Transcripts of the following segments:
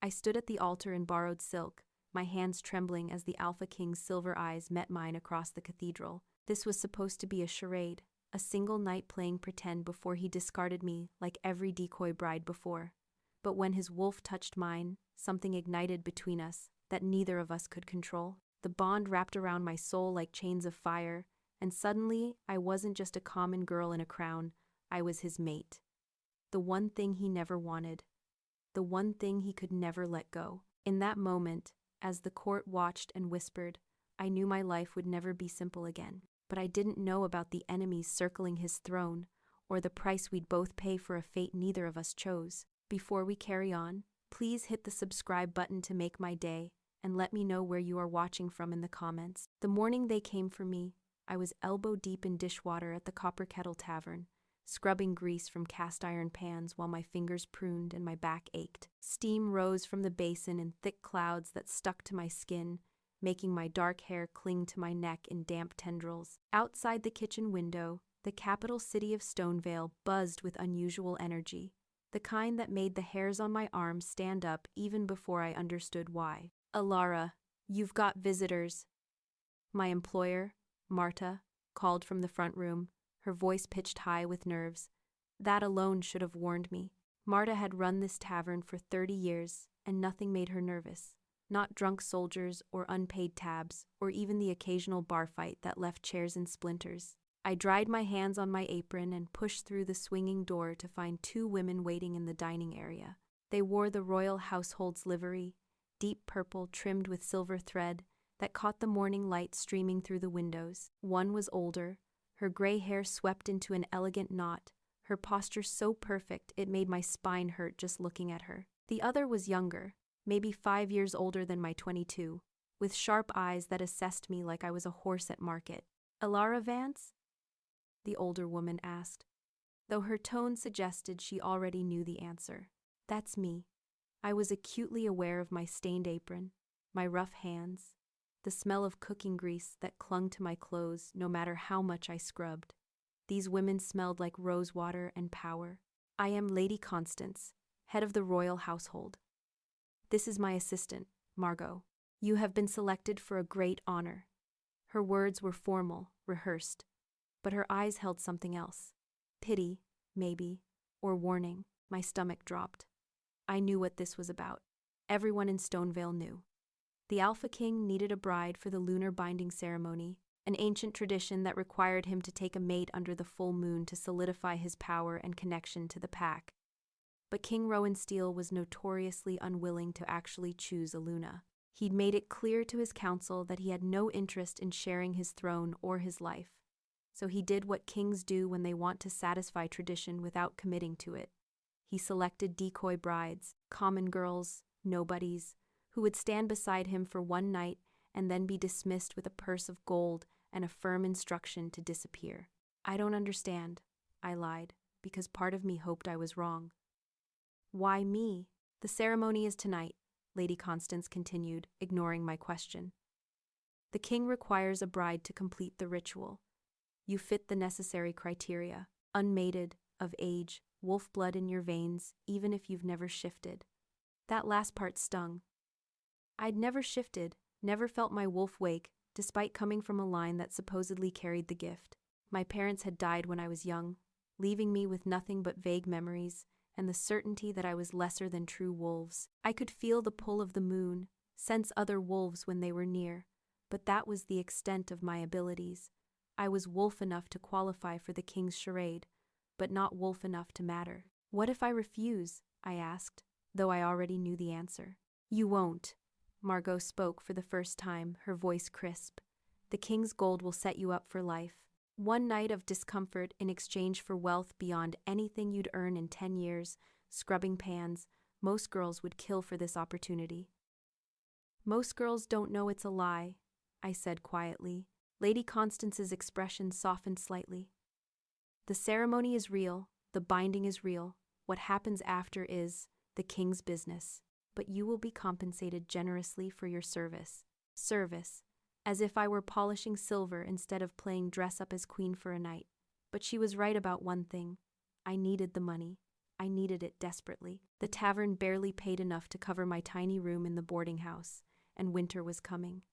I stood at the altar in borrowed silk, my hands trembling as the Alpha King's silver eyes met mine across the cathedral. This was supposed to be a charade, a single night playing pretend before he discarded me like every decoy bride before. But when his wolf touched mine, something ignited between us that neither of us could control. The bond wrapped around my soul like chains of fire, and suddenly I wasn't just a common girl in a crown, I was his mate. The one thing he never wanted. The one thing he could never let go. In that moment, as the court watched and whispered, I knew my life would never be simple again. But I didn't know about the enemies circling his throne, or the price we'd both pay for a fate neither of us chose. Before we carry on, please hit the subscribe button to make my day, and let me know where you are watching from in the comments. The morning they came for me, I was elbow deep in dishwater at the Copper Kettle Tavern, scrubbing grease from cast iron pans while my fingers pruned and my back ached. Steam rose from the basin in thick clouds that stuck to my skin, making my dark hair cling to my neck in damp tendrils. Outside the kitchen window, the capital city of Stonevale buzzed with unusual energy, the kind that made the hairs on my arms stand up even before I understood why. Elara, you've got visitors. My employer, Marta, called from the front room, her voice pitched high with nerves. That alone should have warned me. Marta had run this tavern for 30 years, and nothing made her nervous. Not drunk soldiers or unpaid tabs, or even the occasional bar fight that left chairs in splinters. I dried my hands on my apron and pushed through the swinging door to find 2 women waiting in the dining area. They wore the royal household's livery, deep purple trimmed with silver thread, that caught the morning light streaming through the windows. One was older, her gray hair swept into an elegant knot, her posture so perfect it made my spine hurt just looking at her. The other was younger, maybe 5 years older than my 22, with sharp eyes that assessed me like I was a horse at market. Elara Vance? The older woman asked, though her tone suggested she already knew the answer. That's me. I was acutely aware of my stained apron, my rough hands, the smell of cooking grease that clung to my clothes no matter how much I scrubbed. These women smelled like rosewater and power. I am Lady Constance, head of the royal household. This is my assistant, Margot. You have been selected for a great honor. Her words were formal, rehearsed, but her eyes held something else. Pity, maybe, or warning. My stomach dropped. I knew what this was about. Everyone in Stonevale knew. The Alpha King needed a bride for the lunar binding ceremony, an ancient tradition that required him to take a mate under the full moon to solidify his power and connection to the pack. But King Rowan Steele was notoriously unwilling to actually choose a Luna. He'd made it clear to his council that he had no interest in sharing his throne or his life. So he did what kings do when they want to satisfy tradition without committing to it. He selected decoy brides, common girls, nobodies, who would stand beside him for one night and then be dismissed with a purse of gold and a firm instruction to disappear. I don't understand, I lied, because part of me hoped I was wrong. Why me? The ceremony is tonight, Lady Constance continued, ignoring my question. The king requires a bride to complete the ritual. You fit the necessary criteria, unmated, of age, wolf blood in your veins, even if you've never shifted. That last part stung. I'd never shifted, never felt my wolf wake, despite coming from a line that supposedly carried the gift. My parents had died when I was young, leaving me with nothing but vague memories and the certainty that I was lesser than true wolves. I could feel the pull of the moon, sense other wolves when they were near, but that was the extent of my abilities. I was wolf enough to qualify for the king's charade, but not wolf enough to matter. What if I refuse? I asked, though I already knew the answer. You won't. Margot spoke for the first time, her voice crisp. The king's gold will set you up for life. One night of discomfort in exchange for wealth beyond anything you'd earn in 10 years, scrubbing pans. Most girls would kill for this opportunity. Most girls don't know it's a lie, I said quietly. Lady Constance's expression softened slightly. The ceremony is real, the binding is real. What happens after is the king's business. But you will be compensated generously for your service. Service, as if I were polishing silver instead of playing dress up as queen for a night. But she was right about one thing. I needed the money. I needed it desperately. The tavern barely paid enough to cover my tiny room in the boarding house, and winter was coming.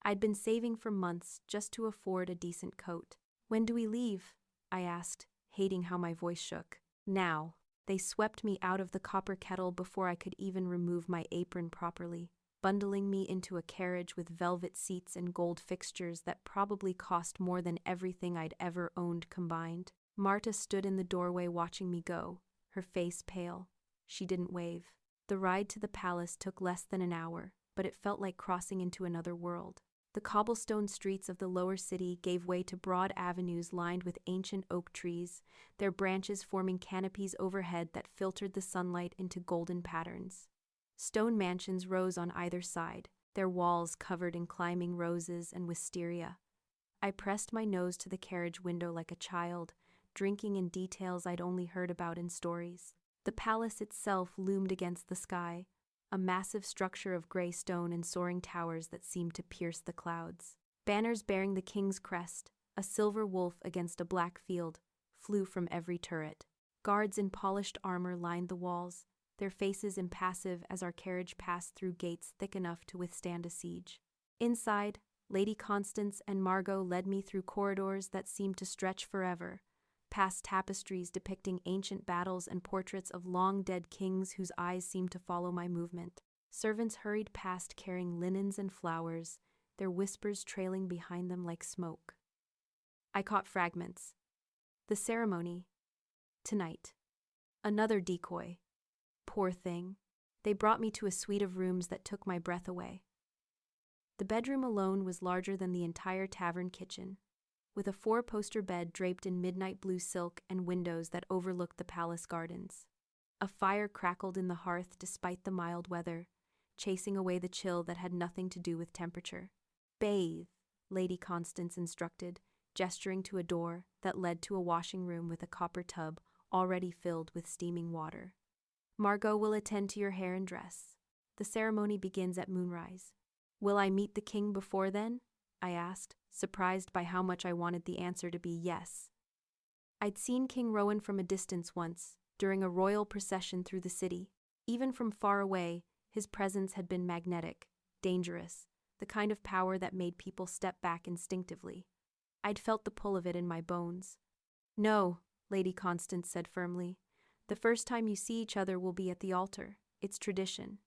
I'd been saving for months just to afford a decent coat. "When do we leave?" I asked, hating how my voice shook. "Now." They swept me out of the copper kettle before I could even remove my apron properly, bundling me into a carriage with velvet seats and gold fixtures that probably cost more than everything I'd ever owned combined. Marta stood in the doorway watching me go, her face pale. She didn't wave. The ride to the palace took less than an hour, but it felt like crossing into another world. The cobblestone streets of the lower city gave way to broad avenues lined with ancient oak trees, their branches forming canopies overhead that filtered the sunlight into golden patterns. Stone mansions rose on either side, their walls covered in climbing roses and wisteria. I pressed my nose to the carriage window like a child, drinking in details I'd only heard about in stories. The palace itself loomed against the sky, a massive structure of gray stone and soaring towers that seemed to pierce the clouds. Banners bearing the king's crest, a silver wolf against a black field, flew from every turret. Guards in polished armor lined the walls, their faces impassive as our carriage passed through gates thick enough to withstand a siege. Inside, Lady Constance and Margot led me through corridors that seemed to stretch forever, past tapestries depicting ancient battles and portraits of long-dead kings whose eyes seemed to follow my movement. Servants hurried past carrying linens and flowers, their whispers trailing behind them like smoke. I caught fragments. The ceremony. Tonight. Another decoy. Poor thing. They brought me to a suite of rooms that took my breath away. The bedroom alone was larger than the entire tavern kitchen, with a 4-poster bed draped in midnight blue silk and windows that overlooked the palace gardens. A fire crackled in the hearth despite the mild weather, chasing away the chill that had nothing to do with temperature. "Bathe," Lady Constance instructed, gesturing to a door that led to a washing room with a copper tub already filled with steaming water. "Margot will attend to your hair and dress. The ceremony begins at moonrise." "Will I meet the king before then?" I asked, surprised by how much I wanted the answer to be yes. I'd seen King Rowan from a distance once, during a royal procession through the city. Even from far away, his presence had been magnetic, dangerous, the kind of power that made people step back instinctively. I'd felt the pull of it in my bones. "No," Lady Constance said firmly. "The first time you see each other will be at the altar. It's tradition."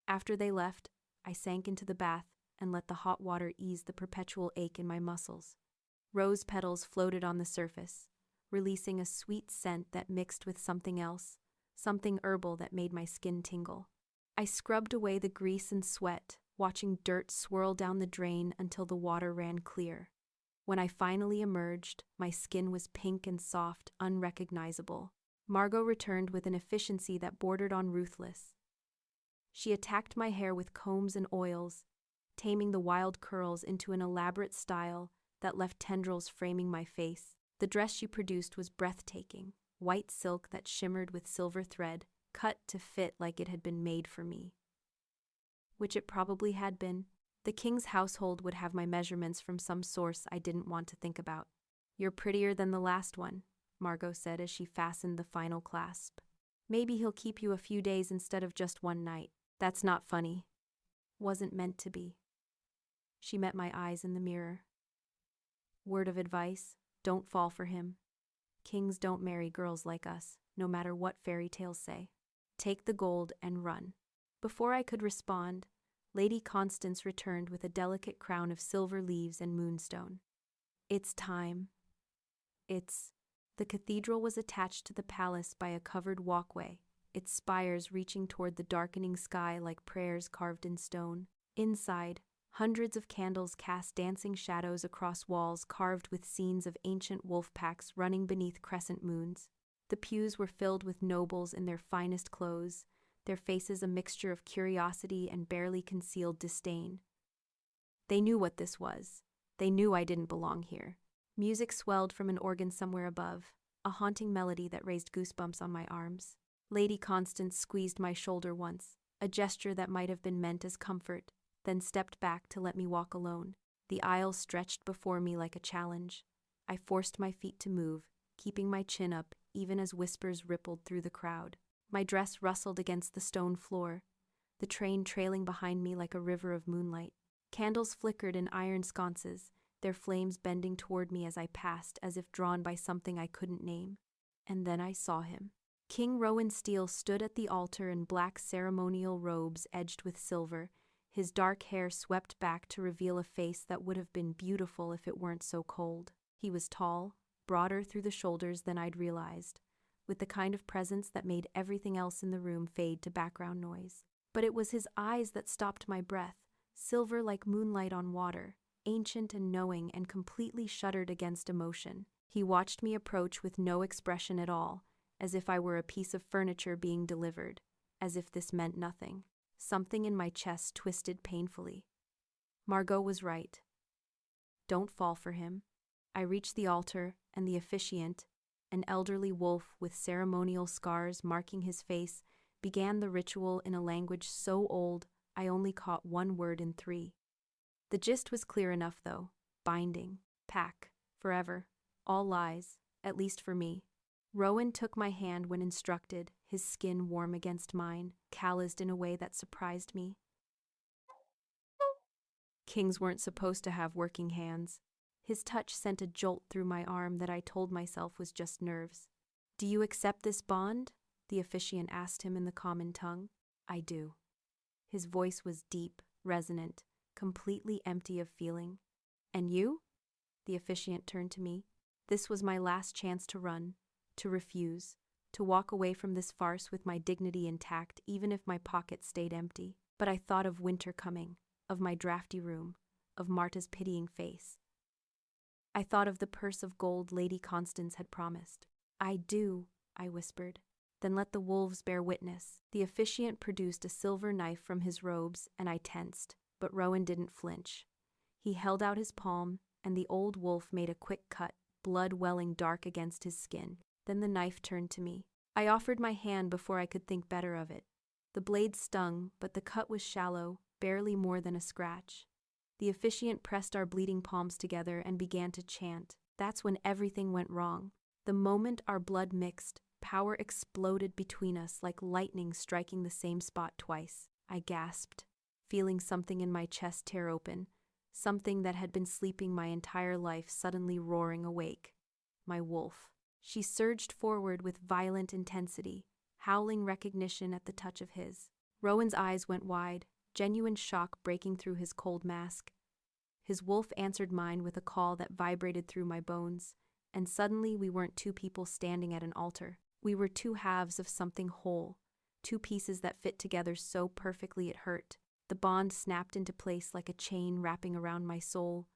After they left, I sank into the bath and let the hot water ease the perpetual ache in my muscles. Rose petals floated on the surface, releasing a sweet scent that mixed with something else, something herbal that made my skin tingle. I scrubbed away the grease and sweat, watching dirt swirl down the drain until the water ran clear. When I finally emerged, my skin was pink and soft, unrecognizable. Margot returned with an efficiency that bordered on ruthless. She attacked my hair with combs and oils, taming the wild curls into an elaborate style that left tendrils framing my face. The dress she produced was breathtaking, white silk that shimmered with silver thread, cut to fit like it had been made for me. Which it probably had been. The king's household would have my measurements from some source I didn't want to think about. "You're prettier than the last one," Margot said as she fastened the final clasp. "Maybe he'll keep you a few days instead of just one night." "That's not funny." "Wasn't meant to be." She met my eyes in the mirror. "Word of advice, don't fall for him. Kings don't marry girls like us, no matter what fairy tales say. Take the gold and run." Before I could respond, Lady Constance returned with a delicate crown of silver leaves and moonstone. "It's time." The cathedral was attached to the palace by a covered walkway, its spires reaching toward the darkening sky like prayers carved in stone. Inside, hundreds of candles cast dancing shadows across walls carved with scenes of ancient wolf packs running beneath crescent moons. The pews were filled with nobles in their finest clothes, their faces a mixture of curiosity and barely concealed disdain. They knew what this was. They knew I didn't belong here. Music swelled from an organ somewhere above, a haunting melody that raised goosebumps on my arms. Lady Constance squeezed my shoulder once, a gesture that might have been meant as comfort, then stepped back to let me walk alone. The aisle stretched before me like a challenge. I forced my feet to move, keeping my chin up even as whispers rippled through the crowd. My dress rustled against the stone floor, the train trailing behind me like a river of moonlight. Candles flickered in iron sconces, their flames bending toward me as I passed, as if drawn by something I couldn't name. And then I saw him. King Rowan Steele stood at the altar in black ceremonial robes edged with silver, his dark hair swept back to reveal a face that would have been beautiful if it weren't so cold. He was tall, broader through the shoulders than I'd realized, with the kind of presence that made everything else in the room fade to background noise. But it was his eyes that stopped my breath, silver like moonlight on water, ancient and knowing, and completely shuttered against emotion. He watched me approach with no expression at all, as if I were a piece of furniture being delivered, as if this meant nothing. Something in my chest twisted painfully. Margot was right. Don't fall for him. I reached the altar, and the officiant, an elderly wolf with ceremonial scars marking his face, began the ritual in a language so old I only caught one word in three. The gist was clear enough, though. Binding. Pack. Forever. All lies, at least for me. Rowan took my hand when instructed, his skin warm against mine, calloused in a way that surprised me. Kings weren't supposed to have working hands. His touch sent a jolt through my arm that I told myself was just nerves. "Do you accept this bond?" the officiant asked him in the common tongue. "I do." His voice was deep, resonant, completely empty of feeling. "And you?" The officiant turned to me. This was my last chance to run, to refuse, to walk away from this farce with my dignity intact, even if my pockets stayed empty. But I thought of winter coming, of my drafty room, of Marta's pitying face. I thought of the purse of gold Lady Constance had promised. "I do," I whispered. "Then let the wolves bear witness." The officiant produced a silver knife from his robes, and I tensed, but Rowan didn't flinch. He held out his palm, and the old wolf made a quick cut, blood welling dark against his skin. Then the knife turned to me. I offered my hand before I could think better of it. The blade stung, but the cut was shallow, barely more than a scratch. The officiant pressed our bleeding palms together and began to chant. That's when everything went wrong. The moment our blood mixed, power exploded between us like lightning striking the same spot twice. I gasped, feeling something in my chest tear open, something that had been sleeping my entire life suddenly roaring awake. My wolf. She surged forward with violent intensity, howling recognition at the touch of his. Rowan's eyes went wide, genuine shock breaking through his cold mask. His wolf answered mine with a call that vibrated through my bones, and suddenly we weren't two people standing at an altar. We were two halves of something whole, two pieces that fit together so perfectly it hurt. The bond snapped into place like a chain wrapping around my soul,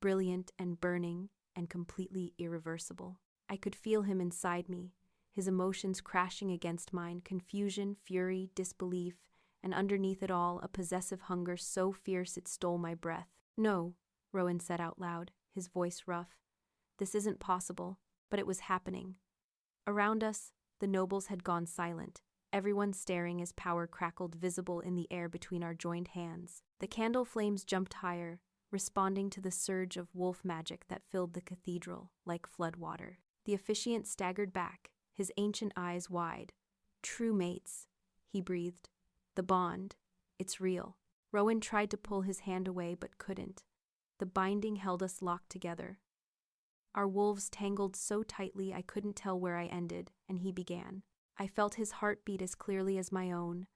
brilliant and burning and completely irreversible. I could feel him inside me, his emotions crashing against mine, confusion, fury, disbelief, and underneath it all, a possessive hunger so fierce it stole my breath. "No," Rowan said out loud, his voice rough. "This isn't possible," but it was happening. Around us, the nobles had gone silent, everyone staring as power crackled visible in the air between our joined hands. The candle flames jumped higher, responding to the surge of wolf magic that filled the cathedral like floodwater. The officiant staggered back, his ancient eyes wide. "True mates," he breathed. "The bond. It's real." Rowan tried to pull his hand away but couldn't. The binding held us locked together. Our wolves tangled so tightly I couldn't tell where I ended, and he began. I felt his heartbeat as clearly as my own,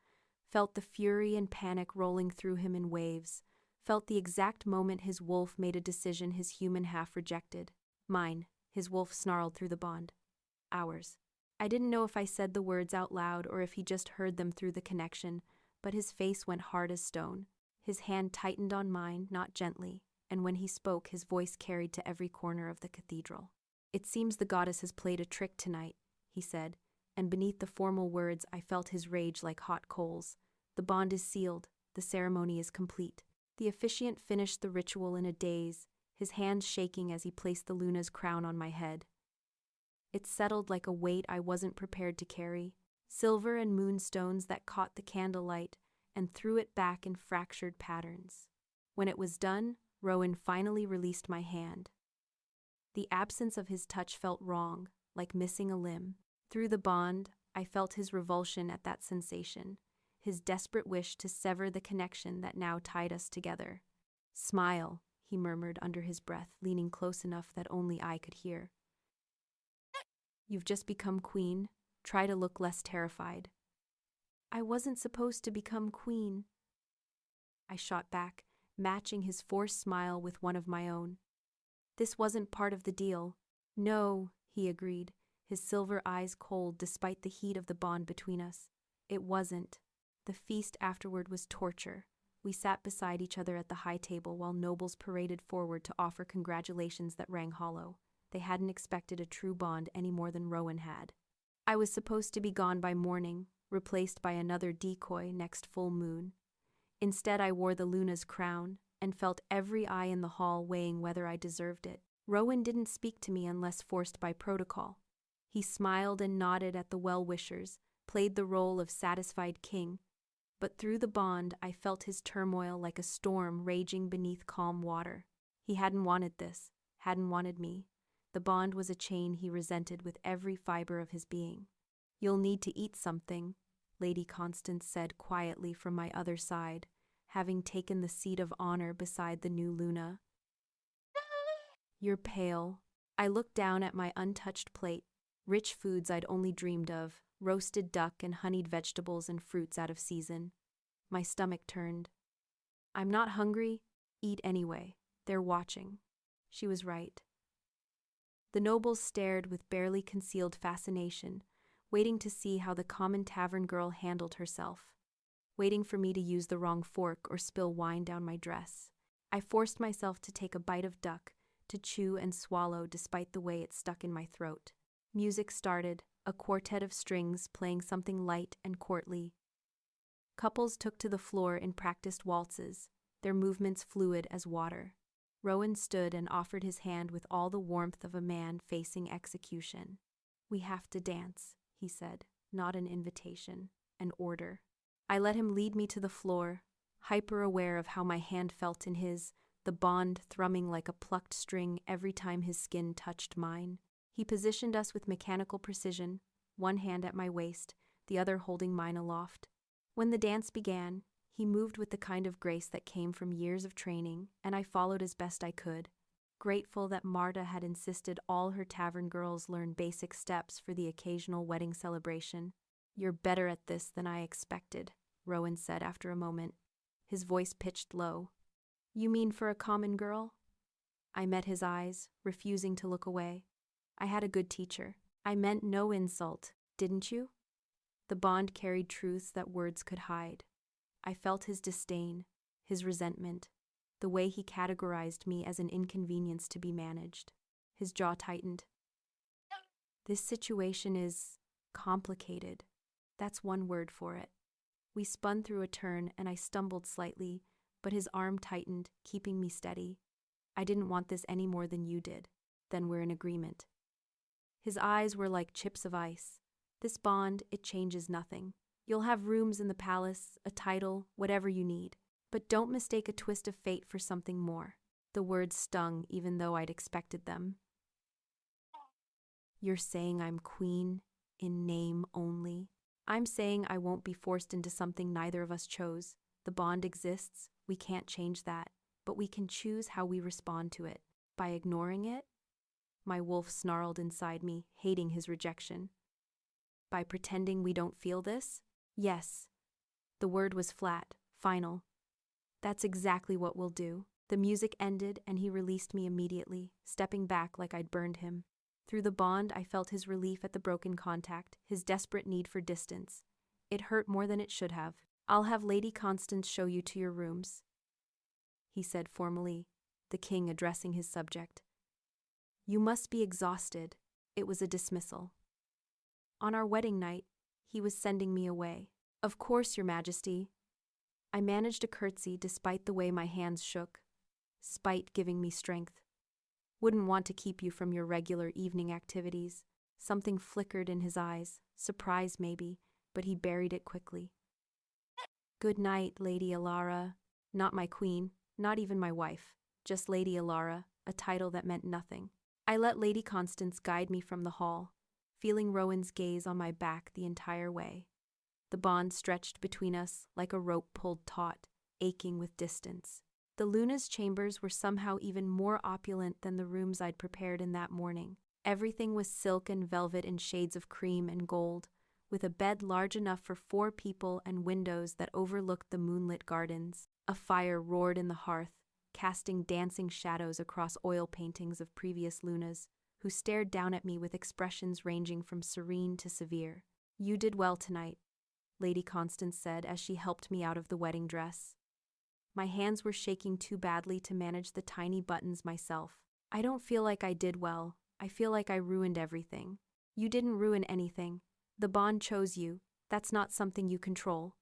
felt the fury and panic rolling through him in waves, felt the exact moment his wolf made a decision his human half rejected. "Mine," his wolf snarled through the bond. "Ours." I didn't know if I said the words out loud or if he just heard them through the connection, but his face went hard as stone. His hand tightened on mine, not gently, and when he spoke, his voice carried to every corner of the cathedral. "It seems the goddess has played a trick tonight," he said, and beneath the formal words I felt his rage like hot coals. "The bond is sealed, the ceremony is complete." The officiant finished the ritual in a daze, his hands shaking as he placed the Luna's crown on my head. It settled like a weight I wasn't prepared to carry, silver and moonstones that caught the candlelight and threw it back in fractured patterns. When it was done, Rowan finally released my hand. The absence of his touch felt wrong, like missing a limb. Through the bond, I felt his revulsion at that sensation, his desperate wish to sever the connection that now tied us together. "Smile," he murmured under his breath, leaning close enough that only I could hear. "You've just become queen. Try to look less terrified." "I wasn't supposed to become queen," I shot back, matching his forced smile with one of my own. "This wasn't part of the deal." "No," he agreed, his silver eyes cold despite the heat of the bond between us. "It wasn't." The feast afterward was torture. We sat beside each other at the high table while nobles paraded forward to offer congratulations that rang hollow. They hadn't expected a true bond any more than Rowan had. I was supposed to be gone by morning, replaced by another decoy next full moon. Instead, I wore the Luna's crown and felt every eye in the hall weighing whether I deserved it. Rowan didn't speak to me unless forced by protocol. He smiled and nodded at the well-wishers, played the role of satisfied king. But through the bond, I felt his turmoil like a storm raging beneath calm water. He hadn't wanted this, hadn't wanted me. The bond was a chain he resented with every fiber of his being. "You'll need to eat something," Lady Constance said quietly from my other side, having taken the seat of honor beside the new Luna. "You're pale." I looked down at my untouched plate, rich foods I'd only dreamed of, roasted duck and honeyed vegetables and fruits out of season. My stomach turned. "I'm not hungry. Eat anyway. They're watching." She was right. The nobles stared with barely concealed fascination, waiting to see how the common tavern girl handled herself, waiting for me to use the wrong fork or spill wine down my dress. I forced myself to take a bite of duck, to chew and swallow despite the way it stuck in my throat. Music started, a quartet of strings playing something light and courtly. Couples took to the floor in practiced waltzes, their movements fluid as water. Rowan stood and offered his hand with all the warmth of a man facing execution. "We have to dance," he said, not an invitation, an order. I let him lead me to the floor, hyper-aware of how my hand felt in his, the bond thrumming like a plucked string every time his skin touched mine. He positioned us with mechanical precision, one hand at my waist, the other holding mine aloft. When the dance began, he moved with the kind of grace that came from years of training, and I followed as best I could, grateful that Marta had insisted all her tavern girls learn basic steps for the occasional wedding celebration. "You're better at this than I expected," Rowan said after a moment, his voice pitched low. "You mean for a common girl?" I met his eyes, refusing to look away. "I had a good teacher. I meant no insult, didn't you?" The bond carried truths that words could hide. I felt his disdain, his resentment, the way he categorized me as an inconvenience to be managed. His jaw tightened. "This situation is complicated. That's one word for it." We spun through a turn and I stumbled slightly, but his arm tightened, keeping me steady. "I didn't want this any more than you did." "Then we're in agreement." His eyes were like chips of ice. "This bond, it changes nothing. You'll have rooms in the palace, a title, whatever you need. But don't mistake a twist of fate for something more." The words stung even though I'd expected them. "You're saying I'm queen, in name only?" "I'm saying I won't be forced into something neither of us chose. The bond exists, we can't change that, but we can choose how we respond to it. By ignoring it?" My wolf snarled inside me, hating his rejection. "By pretending we don't feel this?" "Yes." The word was flat, final. "That's exactly what we'll do." The music ended and he released me immediately, stepping back like I'd burned him. Through the bond, I felt his relief at the broken contact, his desperate need for distance. It hurt more than it should have. "I'll have Lady Constance show you to your rooms," he said formally, the king addressing his subject. "You must be exhausted." It was a dismissal. On our wedding night, he was sending me away. "Of course, Your Majesty." I managed a curtsy despite the way my hands shook, spite giving me strength. "Wouldn't want to keep you from your regular evening activities." Something flickered in his eyes, surprise maybe, but he buried it quickly. "Good night, Lady Elara." Not my queen, not even my wife, just Lady Elara, a title that meant nothing. I let Lady Constance guide me from the hall, feeling Rowan's gaze on my back the entire way. The bond stretched between us like a rope pulled taut, aching with distance. The Luna's chambers were somehow even more opulent than the rooms I'd prepared in that morning. Everything was silk and velvet in shades of cream and gold, with a bed large enough for 4 people and windows that overlooked the moonlit gardens. A fire roared in the hearth, casting dancing shadows across oil paintings of previous Lunas, who stared down at me with expressions ranging from serene to severe. "You did well tonight," Lady Constance said as she helped me out of the wedding dress. My hands were shaking too badly to manage the tiny buttons myself. "I don't feel like I did well. I feel like I ruined everything." "You didn't ruin anything. The bond chose you. That's not something you control."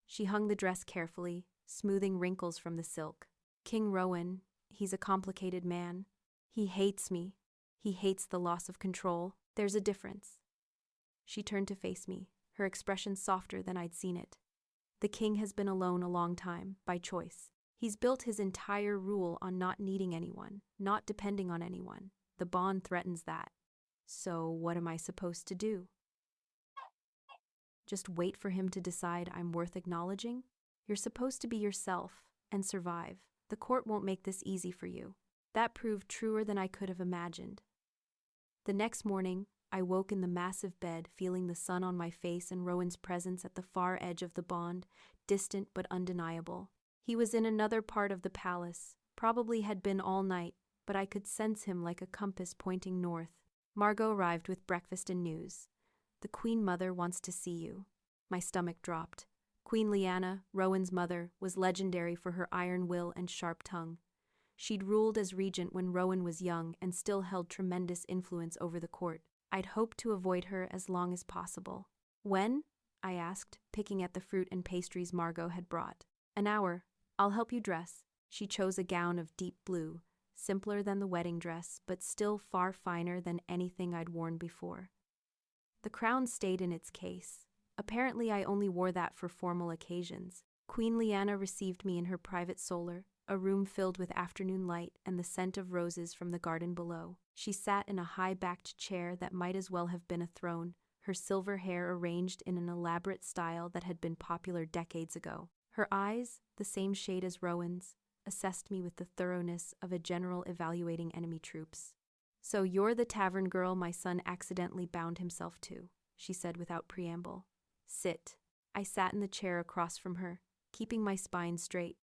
She hung the dress carefully, smoothing wrinkles from the silk. "King Rowan, he's a complicated man. He hates me. He hates the loss of control. There's a difference." She turned to face me, her expression softer than I'd seen it. "The king has been alone a long time, by choice. He's built his entire rule on not needing anyone, not depending on anyone. The bond threatens that. So what am I supposed to do? Just wait for him to decide I'm worth acknowledging? You're supposed to be yourself and survive. The court won't make this easy for you." That proved truer than I could have imagined. The next morning, I woke in the massive bed, feeling the sun on my face and Rowan's presence at the far edge of the bond, distant but undeniable. He was in another part of the palace, probably had been all night, but I could sense him like a compass pointing north. Margot arrived with breakfast and news. "The Queen Mother wants to see you." My stomach dropped. Queen Lyanna, Rowan's mother, was legendary for her iron will and sharp tongue. She'd ruled as regent when Rowan was young and still held tremendous influence over the court. I'd hoped to avoid her as long as possible. "When?" I asked, picking at the fruit and pastries Margot had brought. "An hour. I'll help you dress." She chose a gown of deep blue, simpler than the wedding dress, but still far finer than anything I'd worn before. The crown stayed in its case. Apparently I only wore that for formal occasions. Queen Lyanna received me in her private solar, a room filled with afternoon light and the scent of roses from the garden below. She sat in a high-backed chair that might as well have been a throne, her silver hair arranged in an elaborate style that had been popular decades ago. Her eyes, the same shade as Rowan's, assessed me with the thoroughness of a general evaluating enemy troops. "So you're the tavern girl my son accidentally bound himself to," she said without preamble. "Sit." I sat in the chair across from her, keeping my spine straight.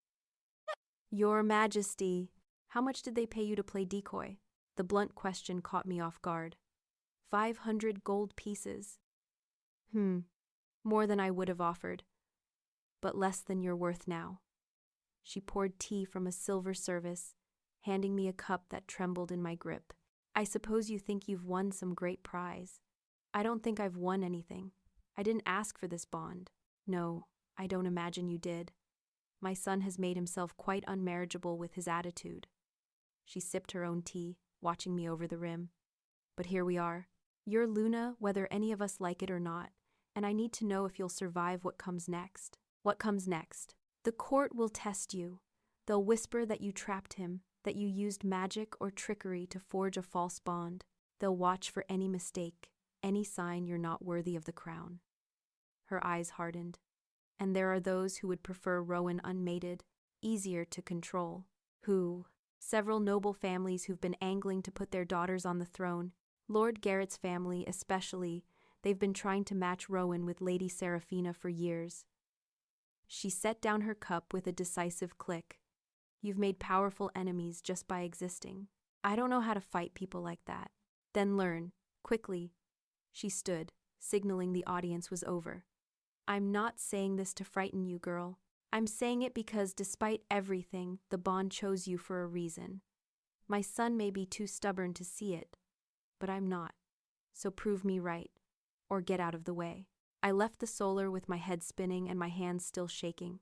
"Your Majesty, how much did they pay you to play decoy?" The blunt question caught me off guard. 500 gold pieces. More than I would have offered, but less than you're worth now." She poured tea from a silver service, handing me a cup that trembled in my grip. "I suppose you think you've won some great prize." "I don't think I've won anything. I didn't ask for this bond." "No, I don't imagine you did. My son has made himself quite unmarriageable with his attitude." She sipped her own tea, watching me over the rim. "But here we are. You're Luna, whether any of us like it or not, and I need to know if you'll survive what comes next." "What comes next?" "The court will test you. They'll whisper that you trapped him, that you used magic or trickery to forge a false bond. They'll watch for any mistake, any sign you're not worthy of the crown." Her eyes hardened. "And there are those who would prefer Rowan unmated, easier to control. Who? Several noble families who've been angling to put their daughters on the throne. Lord Garrett's family especially. They've been trying to match Rowan with Lady Seraphina for years." She set down her cup with a decisive click. "You've made powerful enemies just by existing. I don't know how to fight people like that." "Then learn, quickly." She stood, signaling the audience was over. "I'm not saying this to frighten you, girl. I'm saying it because despite everything, the bond chose you for a reason. My son may be too stubborn to see it, but I'm not. So prove me right, or get out of the way." I left the solar with my head spinning and my hands still shaking.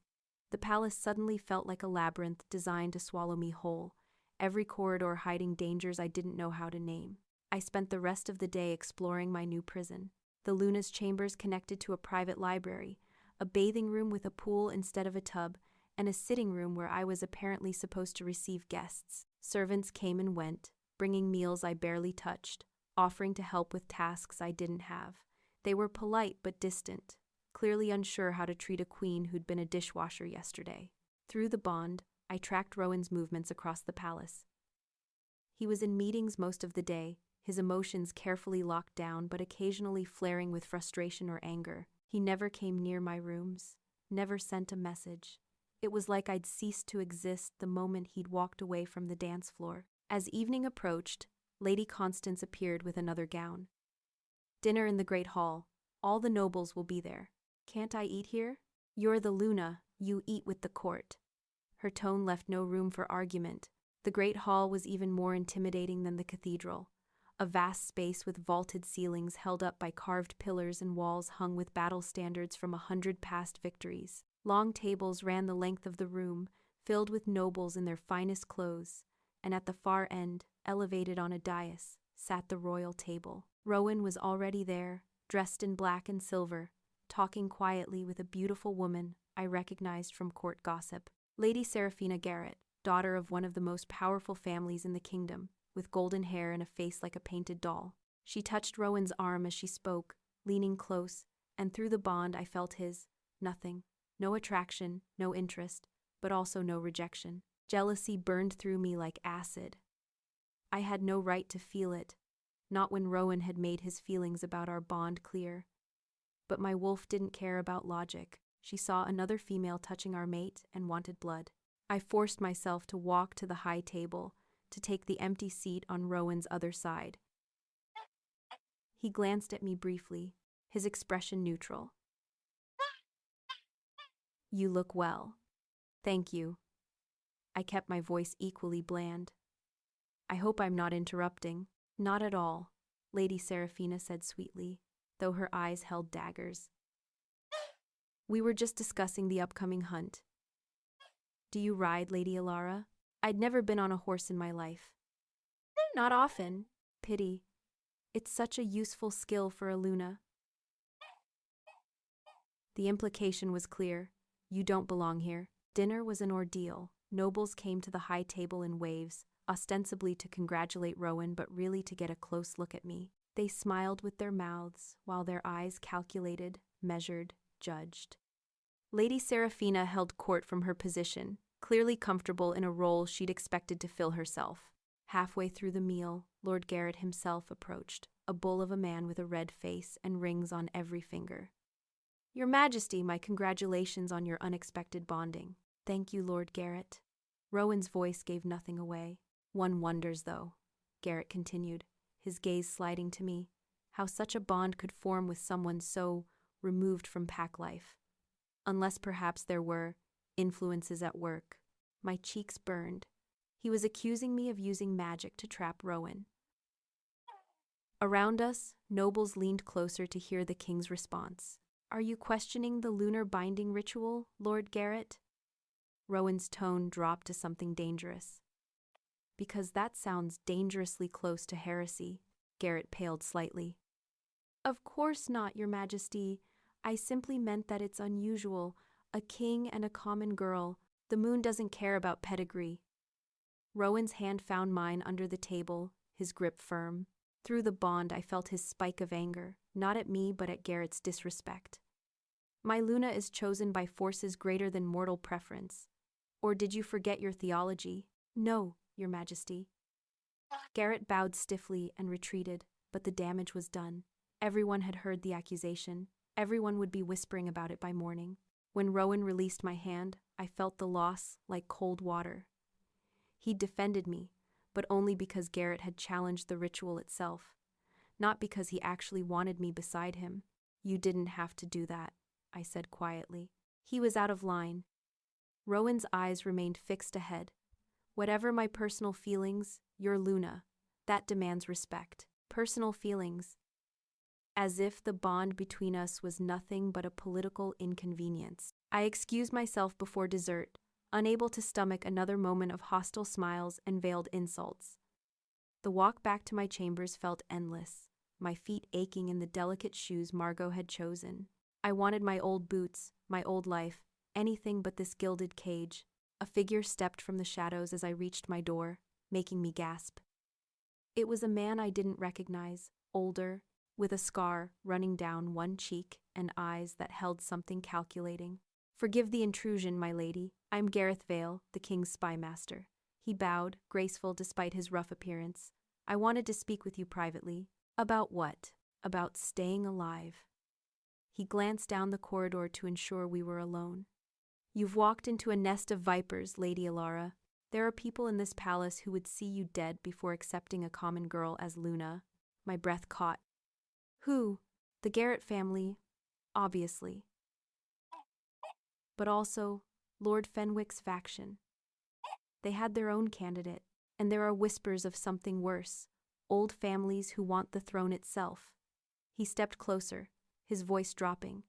The palace suddenly felt like a labyrinth designed to swallow me whole, every corridor hiding dangers I didn't know how to name. I spent the rest of the day exploring my new prison. The Luna's chambers connected to a private library, a bathing room with a pool instead of a tub, and a sitting room where I was apparently supposed to receive guests. Servants came and went, bringing meals I barely touched, offering to help with tasks I didn't have. They were polite but distant, clearly unsure how to treat a queen who'd been a dishwasher yesterday. Through the bond, I tracked Rowan's movements across the palace. He was in meetings most of the day, his emotions carefully locked down but occasionally flaring with frustration or anger. He never came near my rooms, never sent a message. It was like I'd ceased to exist the moment he'd walked away from the dance floor. As evening approached, Lady Constance appeared with another gown. Dinner in the great hall. All the nobles will be there. Can't I eat here? You're the Luna, you eat with the court. Her tone left no room for argument. The great hall was even more intimidating than the cathedral. A vast space with vaulted ceilings held up by carved pillars and walls hung with battle standards from 100 past victories. Long tables ran the length of the room, filled with nobles in their finest clothes, and at the far end, elevated on a dais, sat the royal table. Rowan was already there, dressed in black and silver, talking quietly with a beautiful woman I recognized from court gossip. Lady Seraphina Garrett, daughter of one of the most powerful families in the kingdom, with golden hair and a face like a painted doll. She touched Rowan's arm as she spoke, leaning close, and through the bond I felt his. Nothing. No attraction, no interest, but also no rejection. Jealousy burned through me like acid. I had no right to feel it, not when Rowan had made his feelings about our bond clear. But my wolf didn't care about logic. She saw another female touching our mate and wanted blood. I forced myself to walk to the high table, to take the empty seat on Rowan's other side. He glanced at me briefly, his expression neutral. You look well. Thank you. I kept my voice equally bland. I hope I'm not interrupting. Not at all, Lady Seraphina said sweetly, though her eyes held daggers. We were just discussing the upcoming hunt. Do you ride, Lady Elara? I'd never been on a horse in my life. Not often. Pity. It's such a useful skill for a Luna. The implication was clear. You don't belong here. Dinner was an ordeal. Nobles came to the high table in waves, ostensibly to congratulate Rowan but really to get a close look at me. They smiled with their mouths, while their eyes calculated, measured, judged. Lady Seraphina held court from her position, clearly comfortable in a role she'd expected to fill herself. Halfway through the meal, Lord Garrett himself approached, a bull of a man with a red face and rings on every finger. Your Majesty, my congratulations on your unexpected bonding. Thank you, Lord Garrett. Rowan's voice gave nothing away. One wonders, though, Garrett continued, his gaze sliding to me, how such a bond could form with someone so removed from pack life. Unless perhaps there were influences at work. My cheeks burned. He was accusing me of using magic to trap Rowan. Around us, nobles leaned closer to hear the king's response. Are you questioning the lunar binding ritual, Lord Garrett? Rowan's tone dropped to something dangerous. Because that sounds dangerously close to heresy. Garrett paled slightly. Of course not, Your Majesty. I simply meant that it's unusual. A king and a common girl. The moon doesn't care about pedigree. Rowan's hand found mine under the table, his grip firm. Through the bond I felt his spike of anger, not at me but at Garrett's disrespect. My Luna is chosen by forces greater than mortal preference. Or did you forget your theology? No, Your Majesty. Garrett bowed stiffly and retreated, but the damage was done. Everyone had heard the accusation. Everyone would be whispering about it by morning. When Rowan released my hand, I felt the loss like cold water. He defended me, but only because Garrett had challenged the ritual itself, not because he actually wanted me beside him. You didn't have to do that, I said quietly. He was out of line. Rowan's eyes remained fixed ahead. Whatever my personal feelings, you're Luna. That demands respect. Personal feelings. As if the bond between us was nothing but a political inconvenience. I excused myself before dessert, unable to stomach another moment of hostile smiles and veiled insults. The walk back to my chambers felt endless, my feet aching in the delicate shoes Margot had chosen. I wanted my old boots, my old life, anything but this gilded cage. A figure stepped from the shadows as I reached my door, making me gasp. It was a man I didn't recognize, older, with a scar running down one cheek and eyes that held something calculating. "Forgive the intrusion, my lady. I'm Gareth Vale, the king's spymaster." He bowed, graceful despite his rough appearance. "I wanted to speak with you privately." "About what?" "About staying alive." He glanced down the corridor to ensure we were alone. "You've walked into a nest of vipers, Lady Elara. There are people in this palace who would see you dead before accepting a common girl as Luna." My breath caught. "Who?" "The Garrett family, obviously. But also Lord Fenwick's faction. They had their own candidate, and there are whispers of something worse, old families who want the throne itself." He stepped closer, his voice dropping.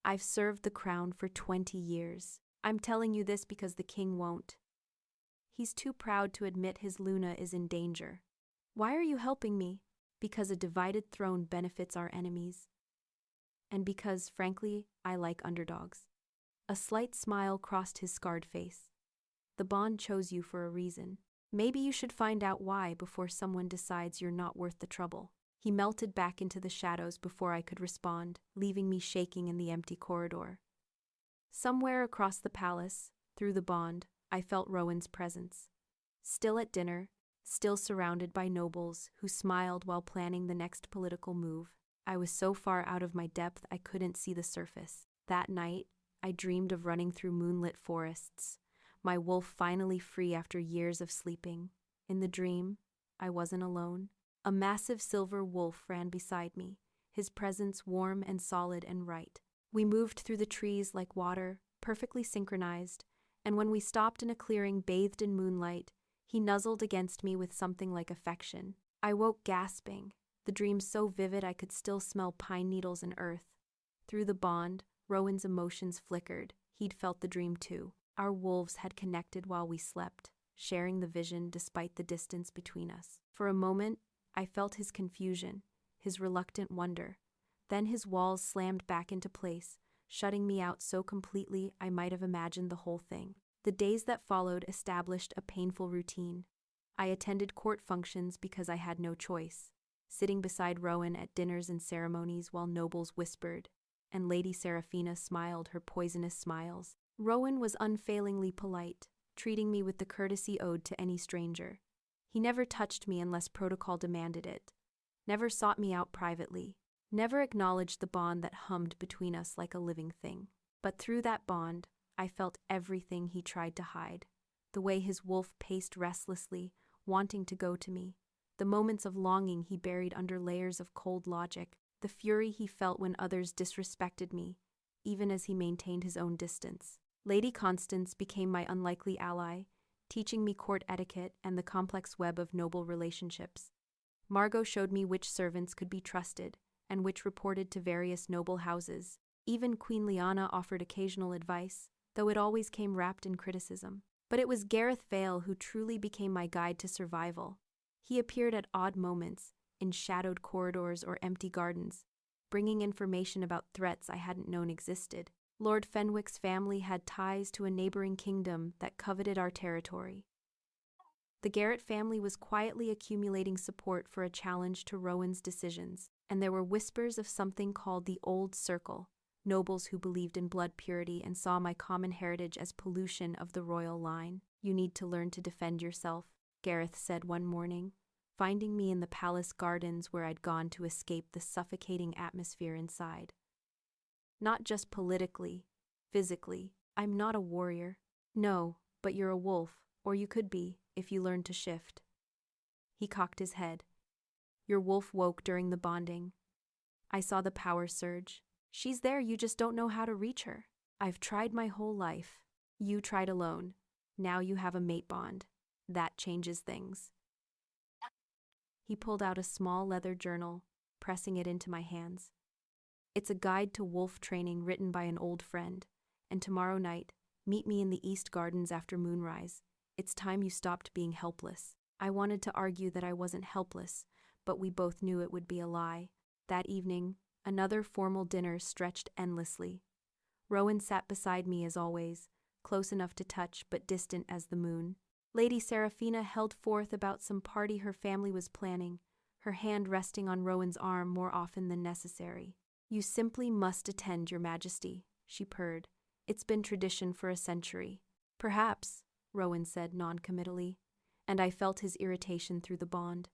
"I've served the crown for 20 years. I'm telling you this because the king won't. He's too proud to admit his Luna is in danger." "Why are you helping me?" "Because a divided throne benefits our enemies. And because, frankly, I like underdogs." A slight smile crossed his scarred face. "The bond chose you for a reason. Maybe you should find out why before someone decides you're not worth the trouble." He melted back into the shadows before I could respond, leaving me shaking in the empty corridor. Somewhere across the palace, through the bond, I felt Rowan's presence. Still at dinner, still surrounded by nobles who smiled while planning the next political move. I was so far out of my depth I couldn't see the surface. That night, I dreamed of running through moonlit forests, my wolf finally free after years of sleeping. In the dream, I wasn't alone. A massive silver wolf ran beside me, his presence warm and solid and right. We moved through the trees like water, perfectly synchronized, and when we stopped in a clearing bathed in moonlight, he nuzzled against me with something like affection. I woke gasping, the dream so vivid I could still smell pine needles and earth. Through the bond, Rowan's emotions flickered. He'd felt the dream too. Our wolves had connected while we slept, sharing the vision despite the distance between us. For a moment, I felt his confusion, his reluctant wonder. Then his walls slammed back into place, shutting me out so completely I might have imagined the whole thing. The days that followed established a painful routine. I attended court functions because I had no choice, sitting beside Rowan at dinners and ceremonies while nobles whispered, and Lady Seraphina smiled her poisonous smiles. Rowan was unfailingly polite, treating me with the courtesy owed to any stranger. He never touched me unless protocol demanded it, never sought me out privately, never acknowledged the bond that hummed between us like a living thing. But through that bond, I felt everything he tried to hide. The way his wolf paced restlessly, wanting to go to me. The moments of longing he buried under layers of cold logic. The fury he felt when others disrespected me, even as he maintained his own distance. Lady Constance became my unlikely ally, teaching me court etiquette and the complex web of noble relationships. Margot showed me which servants could be trusted, and which reported to various noble houses. Even Queen Lyanna offered occasional advice, though it always came wrapped in criticism. But it was Gareth Vale who truly became my guide to survival. He appeared at odd moments, in shadowed corridors or empty gardens, bringing information about threats I hadn't known existed. Lord Fenwick's family had ties to a neighboring kingdom that coveted our territory. The Garrett family was quietly accumulating support for a challenge to Rowan's decisions, and there were whispers of something called the Old Circle, nobles who believed in blood purity and saw my common heritage as pollution of the royal line. "You need to learn to defend yourself," Gareth said one morning, finding me in the palace gardens where I'd gone to escape the suffocating atmosphere inside. "Not just politically, physically. I'm not a warrior." "No, but you're a wolf, or you could be, if you learned to shift." He cocked his head. "Your wolf woke during the bonding. I saw the power surge. She's there, you just don't know how to reach her. I've tried my whole life. You tried alone. Now you have a mate bond. That changes things." He pulled out a small leather journal, pressing it into my hands. "It's a guide to wolf training written by an old friend, and tomorrow night, meet me in the East Gardens after moonrise. It's time you stopped being helpless." I wanted to argue that I wasn't helpless, but we both knew it would be a lie. That evening, another formal dinner stretched endlessly. Rowan sat beside me as always, close enough to touch but distant as the moon. Lady Seraphina held forth about some party her family was planning, her hand resting on Rowan's arm more often than necessary. You simply must attend, Your Majesty, she purred. It's been tradition for a century. Perhaps, Rowan said noncommittally, and I felt his irritation through the bond.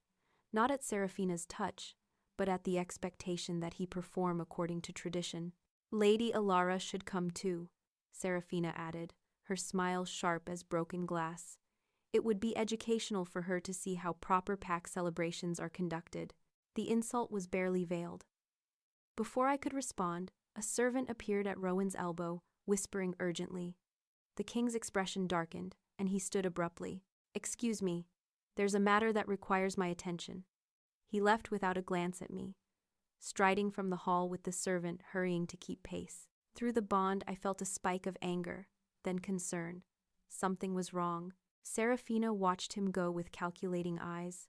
Not at Seraphina's touch, but at the expectation that he perform according to tradition. Lady Elara should come too, Seraphina added, her smile sharp as broken glass. It would be educational for her to see how proper pack celebrations are conducted. The insult was barely veiled. Before I could respond, a servant appeared at Rowan's elbow, whispering urgently. The king's expression darkened, and he stood abruptly. Excuse me, there's a matter that requires my attention. He left without a glance at me, striding from the hall with the servant hurrying to keep pace. Through the bond, I felt a spike of anger, then concern. Something was wrong. Seraphina watched him go with calculating eyes.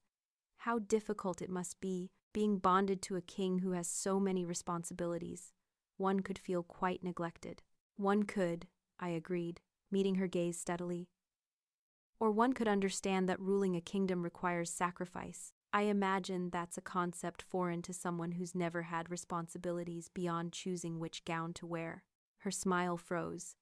How difficult it must be, being bonded to a king who has so many responsibilities. One could feel quite neglected. One could, I agreed, meeting her gaze steadily. Or one could understand that ruling a kingdom requires sacrifice. I imagine that's a concept foreign to someone who's never had responsibilities beyond choosing which gown to wear. Her smile froze.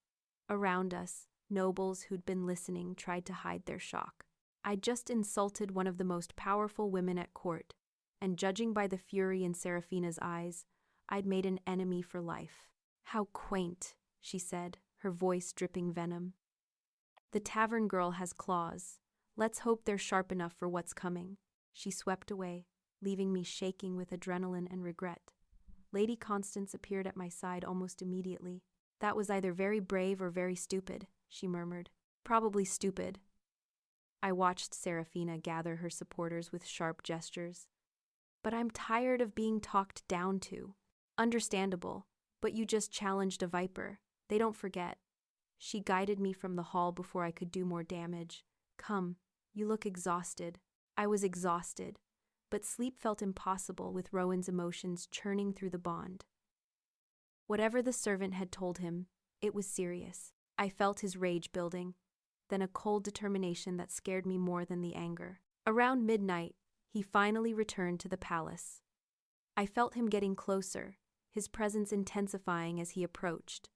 Around us, nobles who'd been listening tried to hide their shock. I'd just insulted one of the most powerful women at court, and judging by the fury in Seraphina's eyes, I'd made an enemy for life. How quaint, she said, her voice dripping venom. The tavern girl has claws. Let's hope they're sharp enough for what's coming. She swept away, leaving me shaking with adrenaline and regret. Lady Constance appeared at my side almost immediately. That was either very brave or very stupid, she murmured. Probably stupid. I watched Seraphina gather her supporters with sharp gestures. But I'm tired of being talked down to. Understandable, but you just challenged a viper. They don't forget. She guided me from the hall before I could do more damage. Come, you look exhausted. I was exhausted, but sleep felt impossible with Rowan's emotions churning through the bond. Whatever the servant had told him, it was serious. I felt his rage building, then a cold determination that scared me more than the anger. Around midnight, he finally returned to the palace. I felt him getting closer, his presence intensifying as he approached.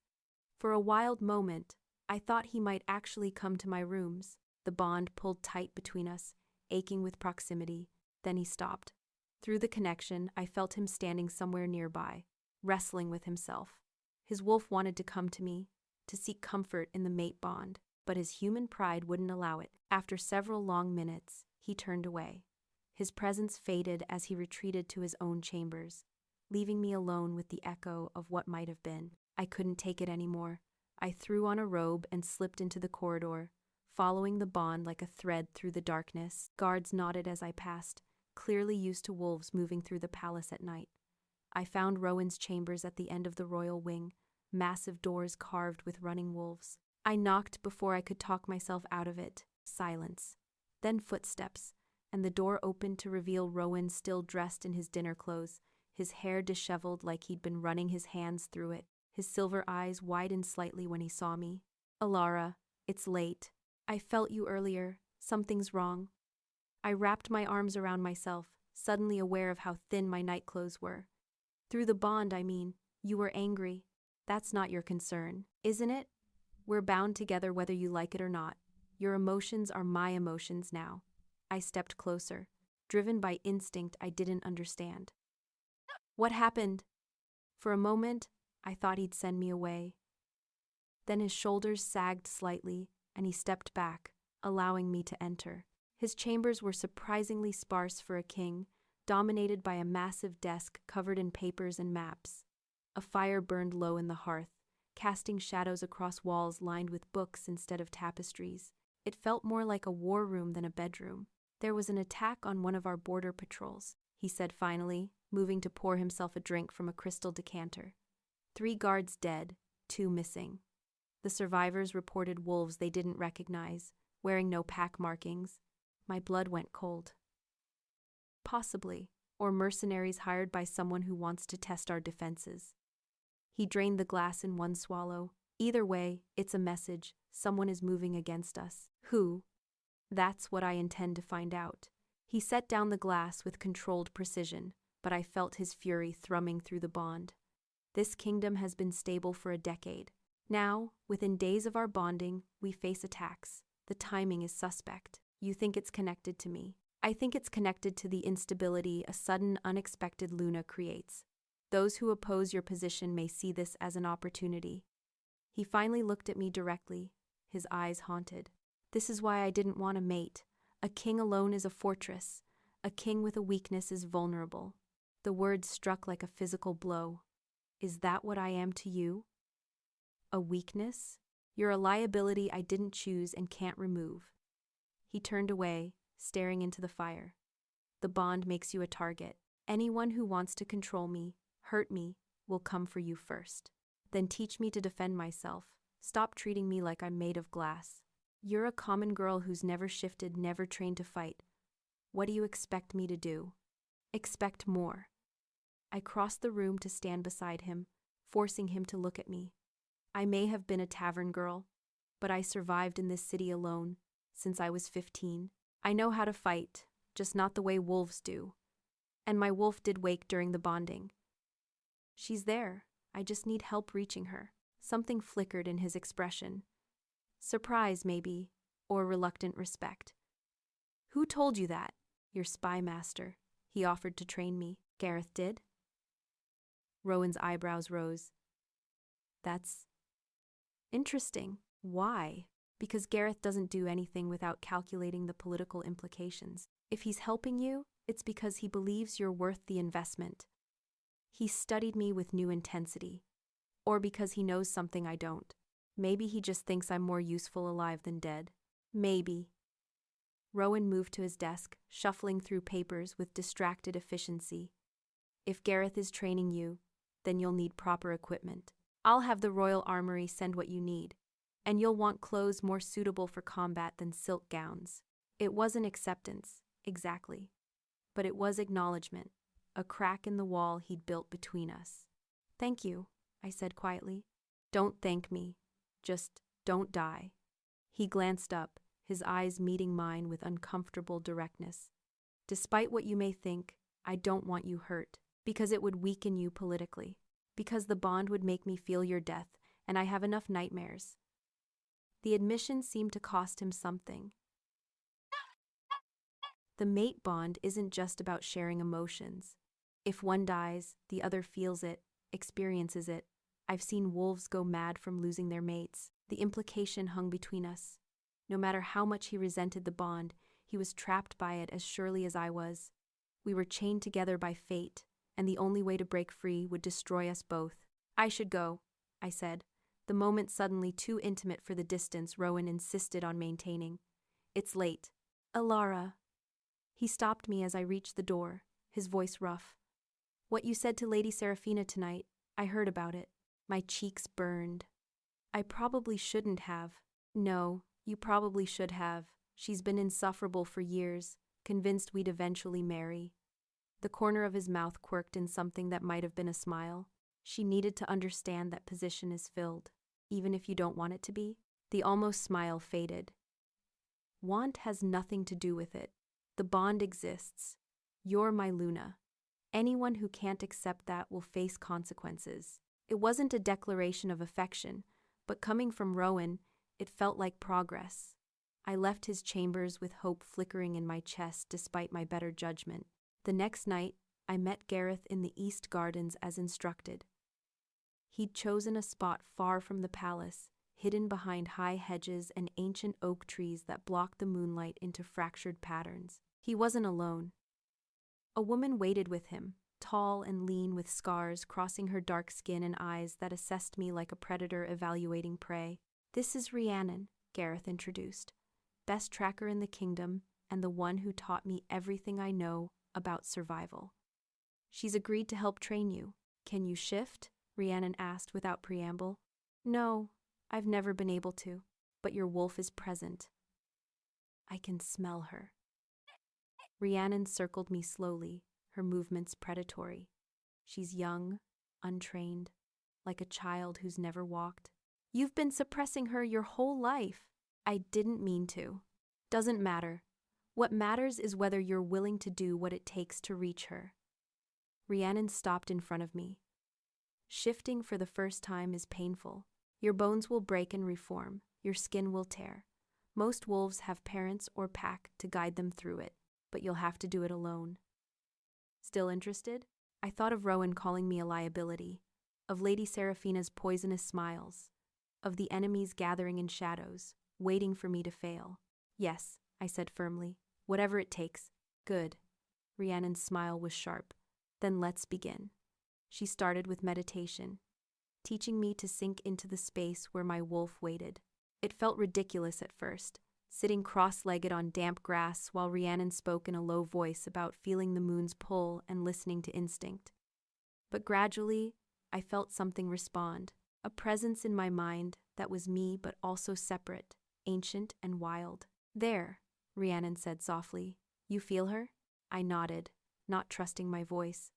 For a wild moment, I thought he might actually come to my rooms. The bond pulled tight between us, aching with proximity. Then he stopped. Through the connection, I felt him standing somewhere nearby, wrestling with himself. His wolf wanted to come to me, to seek comfort in the mate bond, but his human pride wouldn't allow it. After several long minutes, he turned away. His presence faded as he retreated to his own chambers, leaving me alone with the echo of what might have been. I couldn't take it anymore. I threw on a robe and slipped into the corridor, following the bond like a thread through the darkness. Guards nodded as I passed, clearly used to wolves moving through the palace at night. I found Rowan's chambers at the end of the royal wing, massive doors carved with running wolves. I knocked before I could talk myself out of it. Silence. Then footsteps, and the door opened to reveal Rowan still dressed in his dinner clothes, his hair disheveled like he'd been running his hands through it. His silver eyes widened slightly when he saw me. Elara, it's late. I felt you earlier. Something's wrong. I wrapped my arms around myself, suddenly aware of how thin my nightclothes were. Through the bond, I mean. You were angry. That's not your concern, isn't it? We're bound together whether you like it or not. Your emotions are my emotions now. I stepped closer, driven by instinct I didn't understand. What happened? For a moment, I thought he'd send me away. Then his shoulders sagged slightly, and he stepped back, allowing me to enter. His chambers were surprisingly sparse for a king, dominated by a massive desk covered in papers and maps. A fire burned low in the hearth, casting shadows across walls lined with books instead of tapestries. It felt more like a war room than a bedroom. There was an attack on one of our border patrols, he said finally, moving to pour himself a drink from a crystal decanter. 3 guards dead, 2 missing. The survivors reported wolves they didn't recognize, wearing no pack markings. My blood went cold. Possibly, or mercenaries hired by someone who wants to test our defenses. He drained the glass in one swallow. Either way, it's a message. Someone is moving against us. Who? That's what I intend to find out. He set down the glass with controlled precision, but I felt his fury thrumming through the bond. This kingdom has been stable for a decade. Now, within days of our bonding, we face attacks. The timing is suspect. You think it's connected to me. I think it's connected to the instability a sudden, unexpected Luna creates. Those who oppose your position may see this as an opportunity. He finally looked at me directly, his eyes haunted. This is why I didn't want a mate. A king alone is a fortress. A king with a weakness is vulnerable. The words struck like a physical blow. Is that what I am to you? A weakness? You're a liability I didn't choose and can't remove. He turned away, staring into the fire. The bond makes you a target. Anyone who wants to control me, hurt me, will come for you first. Then teach me to defend myself. Stop treating me like I'm made of glass. You're a common girl who's never shifted, never trained to fight. What do you expect me to do? Expect more. I crossed the room to stand beside him, forcing him to look at me. I may have been a tavern girl, but I survived in this city alone since I was 15. I know how to fight, just not the way wolves do. And my wolf did wake during the bonding. She's there. I just need help reaching her. Something flickered in his expression. Surprise, maybe, or reluctant respect. Who told you that? Your spy master. He offered to train me. Gareth did? Rowan's eyebrows rose. That's interesting. Why? Because Gareth doesn't do anything without calculating the political implications. If he's helping you, it's because he believes you're worth the investment. He studied me with new intensity. Or because he knows something I don't. Maybe he just thinks I'm more useful alive than dead. Maybe. Rowan moved to his desk, shuffling through papers with distracted efficiency. If Gareth is training you, then you'll need proper equipment. I'll have the Royal Armory send what you need, and you'll want clothes more suitable for combat than silk gowns. It wasn't acceptance, exactly, but it was acknowledgement, a crack in the wall he'd built between us. Thank you, I said quietly. Don't thank me, just don't die. He glanced up, his eyes meeting mine with uncomfortable directness. Despite what you may think, I don't want you hurt, because it would weaken you politically, because the bond would make me feel your death, and I have enough nightmares. The admission seemed to cost him something. The mate bond isn't just about sharing emotions. If one dies, the other feels it, experiences it. I've seen wolves go mad from losing their mates. The implication hung between us. No matter how much he resented the bond, he was trapped by it as surely as I was. We were chained together by fate, and the only way to break free would destroy us both. I should go, I said, the moment suddenly too intimate for the distance Rowan insisted on maintaining. It's late. Elara. He stopped me as I reached the door, his voice rough. What you said to Lady Seraphina tonight, I heard about it. My cheeks burned. I probably shouldn't have. No, you probably should have. She's been insufferable for years, convinced we'd eventually marry. The corner of his mouth quirked in something that might have been a smile. She needed to understand that position is filled, even if you don't want it to be. The almost smile faded. Want has nothing to do with it. The bond exists. You're my Luna. Anyone who can't accept that will face consequences. It wasn't a declaration of affection, but coming from Rowan, it felt like progress. I left his chambers with hope flickering in my chest despite my better judgment. The next night, I met Gareth in the East Gardens as instructed. He'd chosen a spot far from the palace, hidden behind high hedges and ancient oak trees that blocked the moonlight into fractured patterns. He wasn't alone. A woman waited with him, tall and lean with scars crossing her dark skin and eyes that assessed me like a predator evaluating prey. This is Rhiannon, Gareth introduced, best tracker in the kingdom and the one who taught me everything I know about survival. She's agreed to help train you. Can you shift? Rhiannon asked without preamble. No, I've never been able to, but your wolf is present. I can smell her. Rhiannon circled me slowly, her movements predatory. She's young, untrained, like a child who's never walked. You've been suppressing her your whole life. I didn't mean to. Doesn't matter. What matters is whether you're willing to do what it takes to reach her. Rhiannon stopped in front of me. Shifting for the first time is painful. Your bones will break and reform. Your skin will tear. Most wolves have parents or pack to guide them through it, but you'll have to do it alone. Still interested? I thought of Rowan calling me a liability, of Lady Seraphina's poisonous smiles, of the enemies gathering in shadows, waiting for me to fail. Yes, I said firmly. Whatever it takes. Good. Rhiannon's smile was sharp. Then let's begin. She started with meditation, teaching me to sink into the space where my wolf waited. It felt ridiculous at first, sitting cross-legged on damp grass while Rhiannon spoke in a low voice about feeling the moon's pull and listening to instinct. But gradually, I felt something respond, a presence in my mind that was me but also separate, ancient and wild. There, Rhiannon said softly. You feel her? I nodded, not trusting my voice.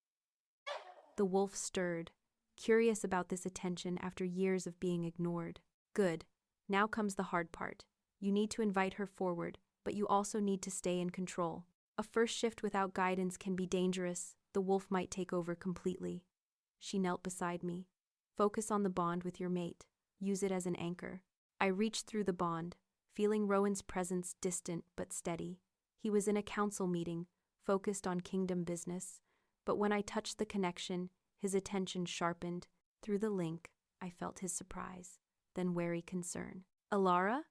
The wolf stirred, curious about this attention after years of being ignored. Good. Now comes the hard part. You need to invite her forward, but you also need to stay in control. A first shift without guidance can be dangerous. The wolf might take over completely. She knelt beside me. Focus on the bond with your mate. Use it as an anchor. I reached through the bond, feeling Rowan's presence distant but steady. He was in a council meeting, focused on kingdom business, but when I touched the connection, his attention sharpened. Through the link, I felt his surprise, then wary concern. Elara?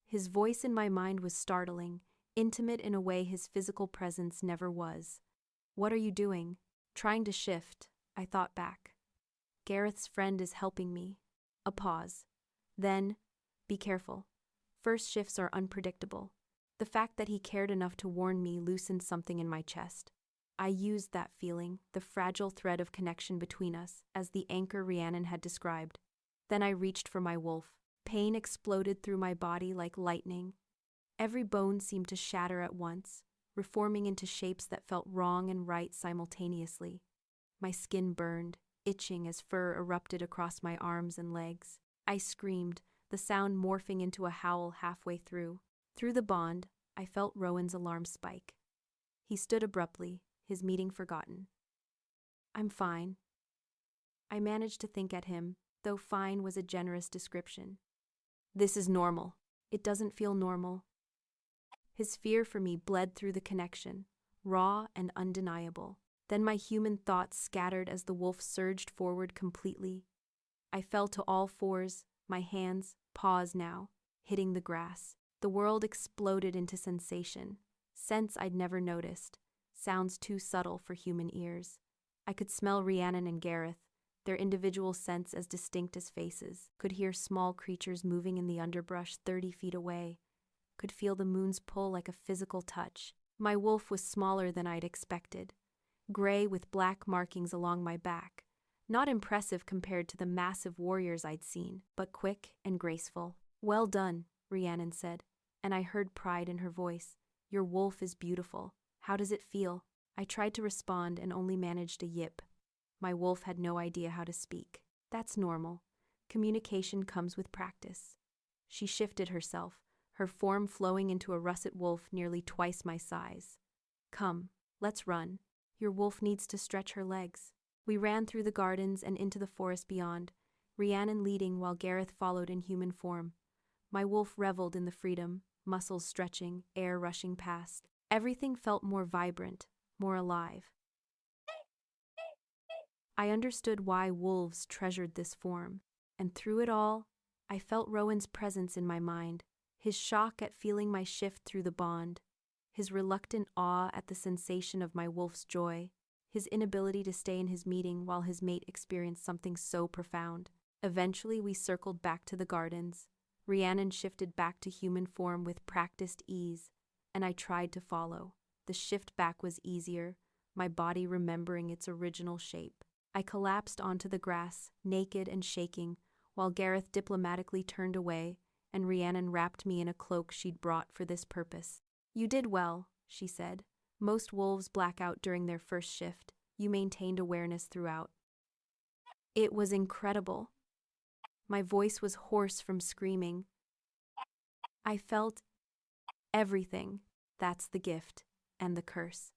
His voice in my mind was startling, intimate in a way his physical presence never was. What are you doing? Trying to shift, I thought back. Gareth's friend is helping me. A pause. Then, be careful. First shifts are unpredictable. The fact that he cared enough to warn me loosened something in my chest. I used that feeling, the fragile thread of connection between us, as the anchor Rhiannon had described. Then I reached for my wolf. Pain exploded through my body like lightning. Every bone seemed to shatter at once, reforming into shapes that felt wrong and right simultaneously. My skin burned, itching as fur erupted across my arms and legs. I screamed, the sound morphing into a howl halfway through. Through the bond, I felt Rowan's alarm spike. He stood abruptly, his meeting forgotten. I'm fine. I managed to think at him, though fine was a generous description. This is normal. It doesn't feel normal. His fear for me bled through the connection, raw and undeniable. Then my human thoughts scattered as the wolf surged forward completely. I fell to all fours, my hands, paws now, hitting the grass. The world exploded into sensation, scents I'd never noticed, sounds too subtle for human ears. I could smell Rhiannon and Gareth, their individual scents as distinct as faces, could hear small creatures moving in the underbrush 30 feet away, could feel the moon's pull like a physical touch. My wolf was smaller than I'd expected, gray with black markings along my back, not impressive compared to the massive warriors I'd seen, but quick and graceful. Well done, Rhiannon said, and I heard pride in her voice. Your wolf is beautiful. How does it feel? I tried to respond and only managed a yip. My wolf had no idea how to speak. That's normal. Communication comes with practice. She shifted herself, her form flowing into a russet wolf nearly twice my size. Come, let's run. Your wolf needs to stretch her legs. We ran through the gardens and into the forest beyond, Rhiannon leading while Gareth followed in human form. My wolf reveled in the freedom, muscles stretching, air rushing past. Everything felt more vibrant, more alive. I understood why wolves treasured this form, and through it all, I felt Rowan's presence in my mind, his shock at feeling my shift through the bond, his reluctant awe at the sensation of my wolf's joy, his inability to stay in his meeting while his mate experienced something so profound. Eventually, we circled back to the gardens. Rhiannon shifted back to human form with practiced ease, and I tried to follow. The shift back was easier, my body remembering its original shape. I collapsed onto the grass, naked and shaking, while Gareth diplomatically turned away, and Rhiannon wrapped me in a cloak she'd brought for this purpose. You did well, she said. Most wolves black out during their first shift. You maintained awareness throughout. It was incredible. My voice was hoarse from screaming. I felt Everything. That's the gift. And the curse.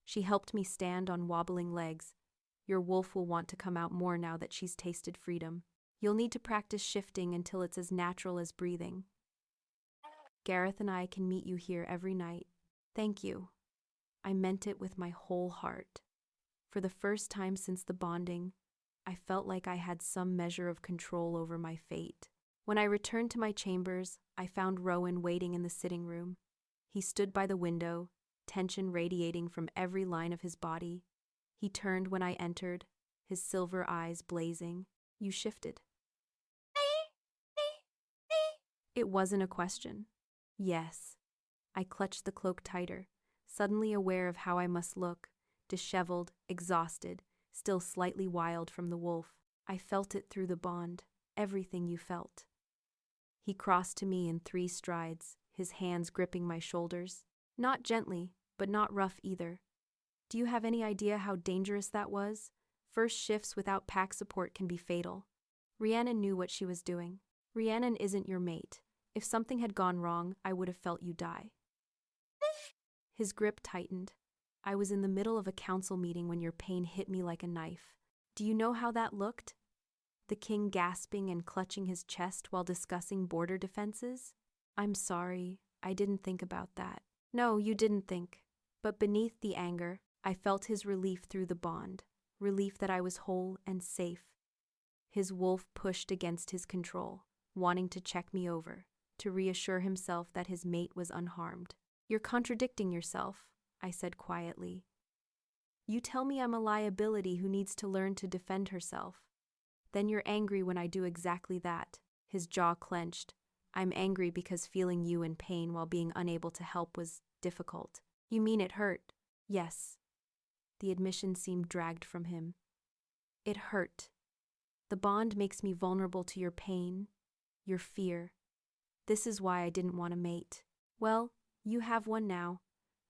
She helped me stand on wobbling legs. Your wolf will want to come out more now that she's tasted freedom. You'll need to practice shifting until it's as natural as breathing. Gareth and I can meet you here every night. Thank you. I meant it with my whole heart. For the first time since the bonding, I felt like I had some measure of control over my fate. When I returned to my chambers, I found Rowan waiting in the sitting room. He stood by the window, tension radiating from every line of his body. He turned when I entered, his silver eyes blazing. You shifted. It wasn't a question. Yes. I clutched the cloak tighter, suddenly aware of how I must look, disheveled, exhausted, still slightly wild from the wolf. I felt it through the bond, everything you felt. He crossed to me in 3 strides, his hands gripping my shoulders. Not gently, but not rough either. Do you have any idea how dangerous that was? First shifts without pack support can be fatal. Rhiannon knew what she was doing. Rhiannon isn't your mate. If something had gone wrong, I would have felt you die. His grip tightened. I was in the middle of a council meeting when your pain hit me like a knife. Do you know how that looked? The king gasping and clutching his chest while discussing border defenses? I'm sorry, I didn't think about that. No, you didn't think. But beneath the anger, I felt his relief through the bond, relief that I was whole and safe. His wolf pushed against his control, wanting to check me over, to reassure himself that his mate was unharmed. You're contradicting yourself, I said quietly. You tell me I'm a liability who needs to learn to defend herself. Then you're angry when I do exactly that. His jaw clenched. I'm angry because feeling you in pain while being unable to help was difficult. You mean it hurt? Yes. The admission seemed dragged from him. It hurt. The bond makes me vulnerable to your pain, your fear. This is why I didn't want a mate. Well, you have one now.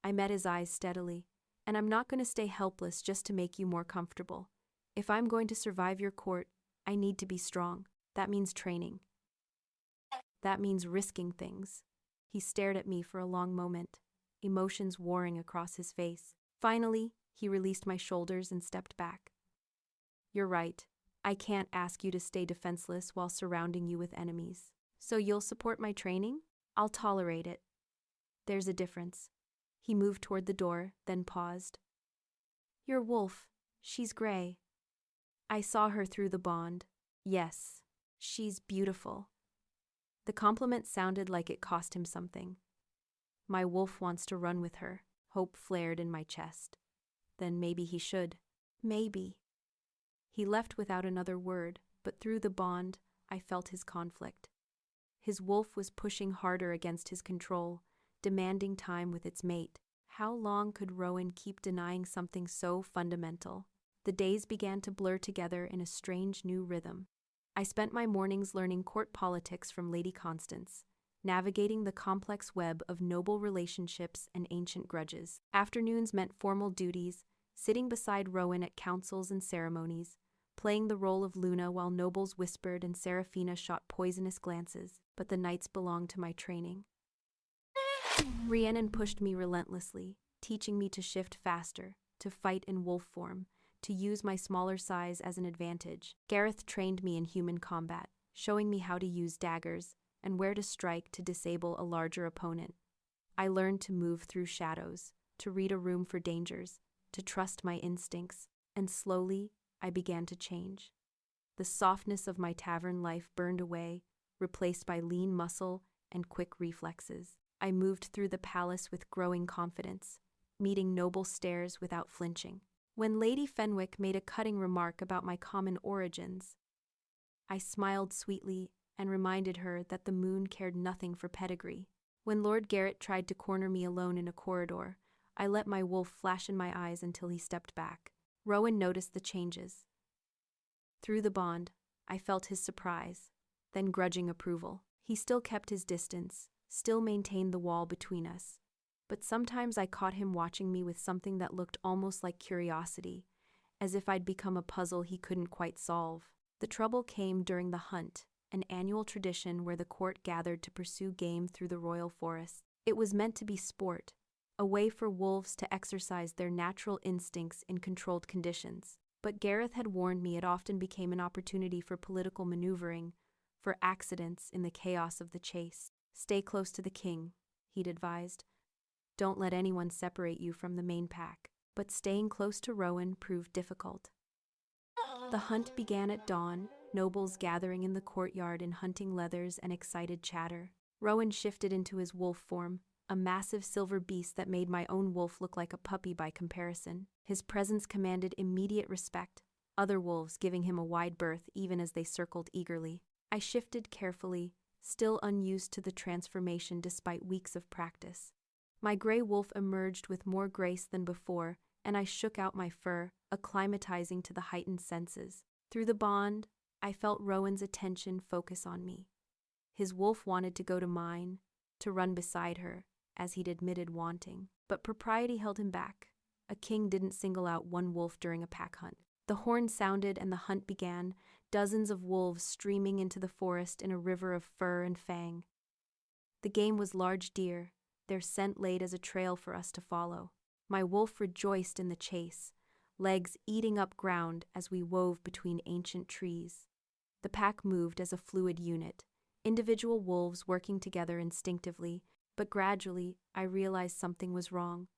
I met his eyes steadily. And I'm not going to stay helpless just to make you more comfortable. If I'm going to survive your court, I need to be strong. That means training. That means risking things. He stared at me for a long moment, emotions warring across his face. Finally, he released my shoulders and stepped back. You're right. I can't ask you to stay defenseless while surrounding you with enemies. So you'll support my training? I'll tolerate it. There's a difference. He moved toward the door, then paused. Your wolf. She's gray. I saw her through the bond. Yes, she's beautiful. The compliment sounded like it cost him something. My wolf wants to run with her. Hope flared in my chest. Then maybe he should. Maybe. He left without another word, but through the bond, I felt his conflict. His wolf was pushing harder against his control, demanding time with its mate. How long could Rowan keep denying something so fundamental? The days began to blur together in a strange new rhythm. I spent my mornings learning court politics from Lady Constance, navigating the complex web of noble relationships and ancient grudges. Afternoons meant formal duties, sitting beside Rowan at councils and ceremonies, playing the role of Luna while nobles whispered and Seraphina shot poisonous glances, but the nights belonged to my training. Rhiannon pushed me relentlessly, teaching me to shift faster, to fight in wolf form, to use my smaller size as an advantage. Gareth trained me in human combat, showing me how to use daggers and where to strike to disable a larger opponent. I learned to move through shadows, to read a room for dangers, to trust my instincts, and slowly I began to change. The softness of my tavern life burned away, replaced by lean muscle and quick reflexes. I moved through the palace with growing confidence, meeting noble stares without flinching. When Lady Fenwick made a cutting remark about my common origins, I smiled sweetly and reminded her that the moon cared nothing for pedigree. When Lord Garrett tried to corner me alone in a corridor, I let my wolf flash in my eyes until he stepped back. Rowan noticed the changes. Through the bond, I felt his surprise, then grudging approval. He still kept his distance, still maintained the wall between us. But sometimes I caught him watching me with something that looked almost like curiosity, as if I'd become a puzzle he couldn't quite solve. The trouble came during the hunt, an annual tradition where the court gathered to pursue game through the royal forest. It was meant to be sport, a way for wolves to exercise their natural instincts in controlled conditions. But Gareth had warned me it often became an opportunity for political maneuvering, for accidents in the chaos of the chase. Stay close to the king, he'd advised. Don't let anyone separate you from the main pack. But staying close to Rowan proved difficult. The hunt began at dawn, nobles gathering in the courtyard in hunting leathers and excited chatter. Rowan shifted into his wolf form, a massive silver beast that made my own wolf look like a puppy by comparison. His presence commanded immediate respect, other wolves giving him a wide berth even as they circled eagerly. I shifted carefully, still unused to the transformation despite weeks of practice. My gray wolf emerged with more grace than before, and I shook out my fur, acclimatizing to the heightened senses. Through the bond, I felt Rowan's attention focus on me. His wolf wanted to go to mine, to run beside her, as he'd admitted wanting. But propriety held him back. A king didn't single out one wolf during a pack hunt. The horn sounded and the hunt began, dozens of wolves streaming into the forest in a river of fur and fang. The game was large deer, their scent laid as a trail for us to follow. My wolf rejoiced in the chase, legs eating up ground as we wove between ancient trees. The pack moved as a fluid unit, individual wolves working together instinctively, but gradually I realized something was wrong.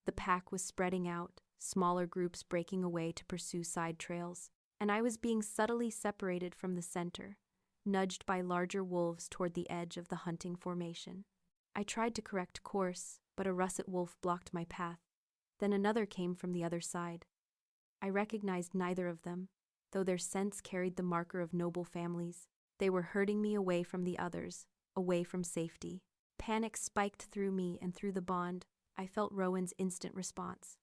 The pack was spreading out, smaller groups breaking away to pursue side trails, and I was being subtly separated from the center, nudged by larger wolves toward the edge of the hunting formation. I tried to correct course, but a russet wolf blocked my path. Then another came from the other side. I recognized neither of them, though their scents carried the marker of noble families. They were herding me away from the others, away from safety. Panic spiked through me, and through the bond, I felt Rowan's instant response.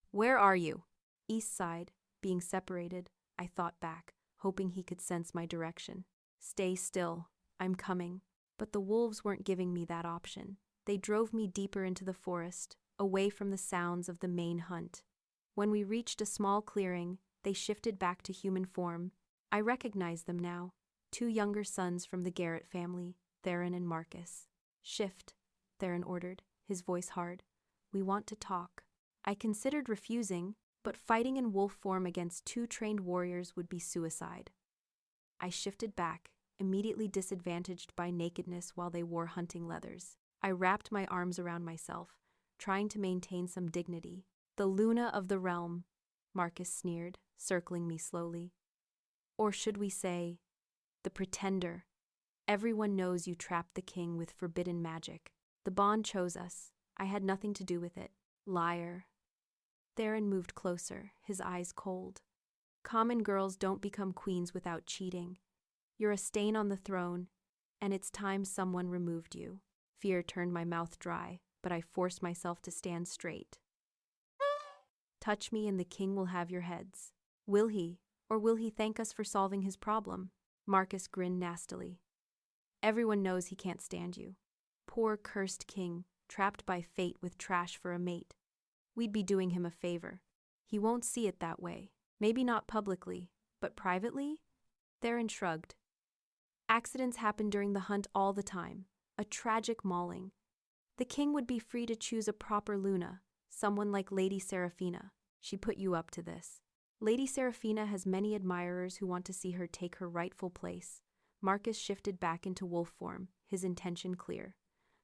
"Where are you?" East side, being separated, I thought back, hoping he could sense my direction. "Stay still, I'm coming." But the wolves weren't giving me that option. They drove me deeper into the forest, away from the sounds of the main hunt. When we reached a small clearing, they shifted back to human form. I recognized them now, 2 younger sons from the Garrett family, Theron and Marcus. "Shift," Theron ordered, his voice hard. "We want to talk." I considered refusing, but fighting in wolf form against 2 trained warriors would be suicide. I shifted back, immediately disadvantaged by nakedness while they wore hunting leathers. I wrapped my arms around myself, trying to maintain some dignity. "The Luna of the realm," Marcus sneered, circling me slowly. "Or should we say, the pretender? Everyone knows you trapped the king with forbidden magic. The bond chose us. I had nothing to do with it." "Liar." Theron moved closer, his eyes cold. "Common girls don't become queens without cheating. You're a stain on the throne, and it's time someone removed you." Fear turned my mouth dry, but I forced myself to stand straight. "Touch me and the king will have your heads." "Will he? Or will he thank us for solving his problem?" Marcus grinned nastily. "Everyone knows he can't stand you. Poor cursed king, trapped by fate with trash for a mate. We'd be doing him a favor. He won't see it that way. Maybe not publicly, but privately?" Theron shrugged. "Accidents happen during the hunt all the time. A tragic mauling. The king would be free to choose a proper Luna, someone like Lady Seraphina. She put you up to this. Lady Seraphina has many admirers who want to see her take her rightful place." Marcus shifted back into wolf form, his intention clear.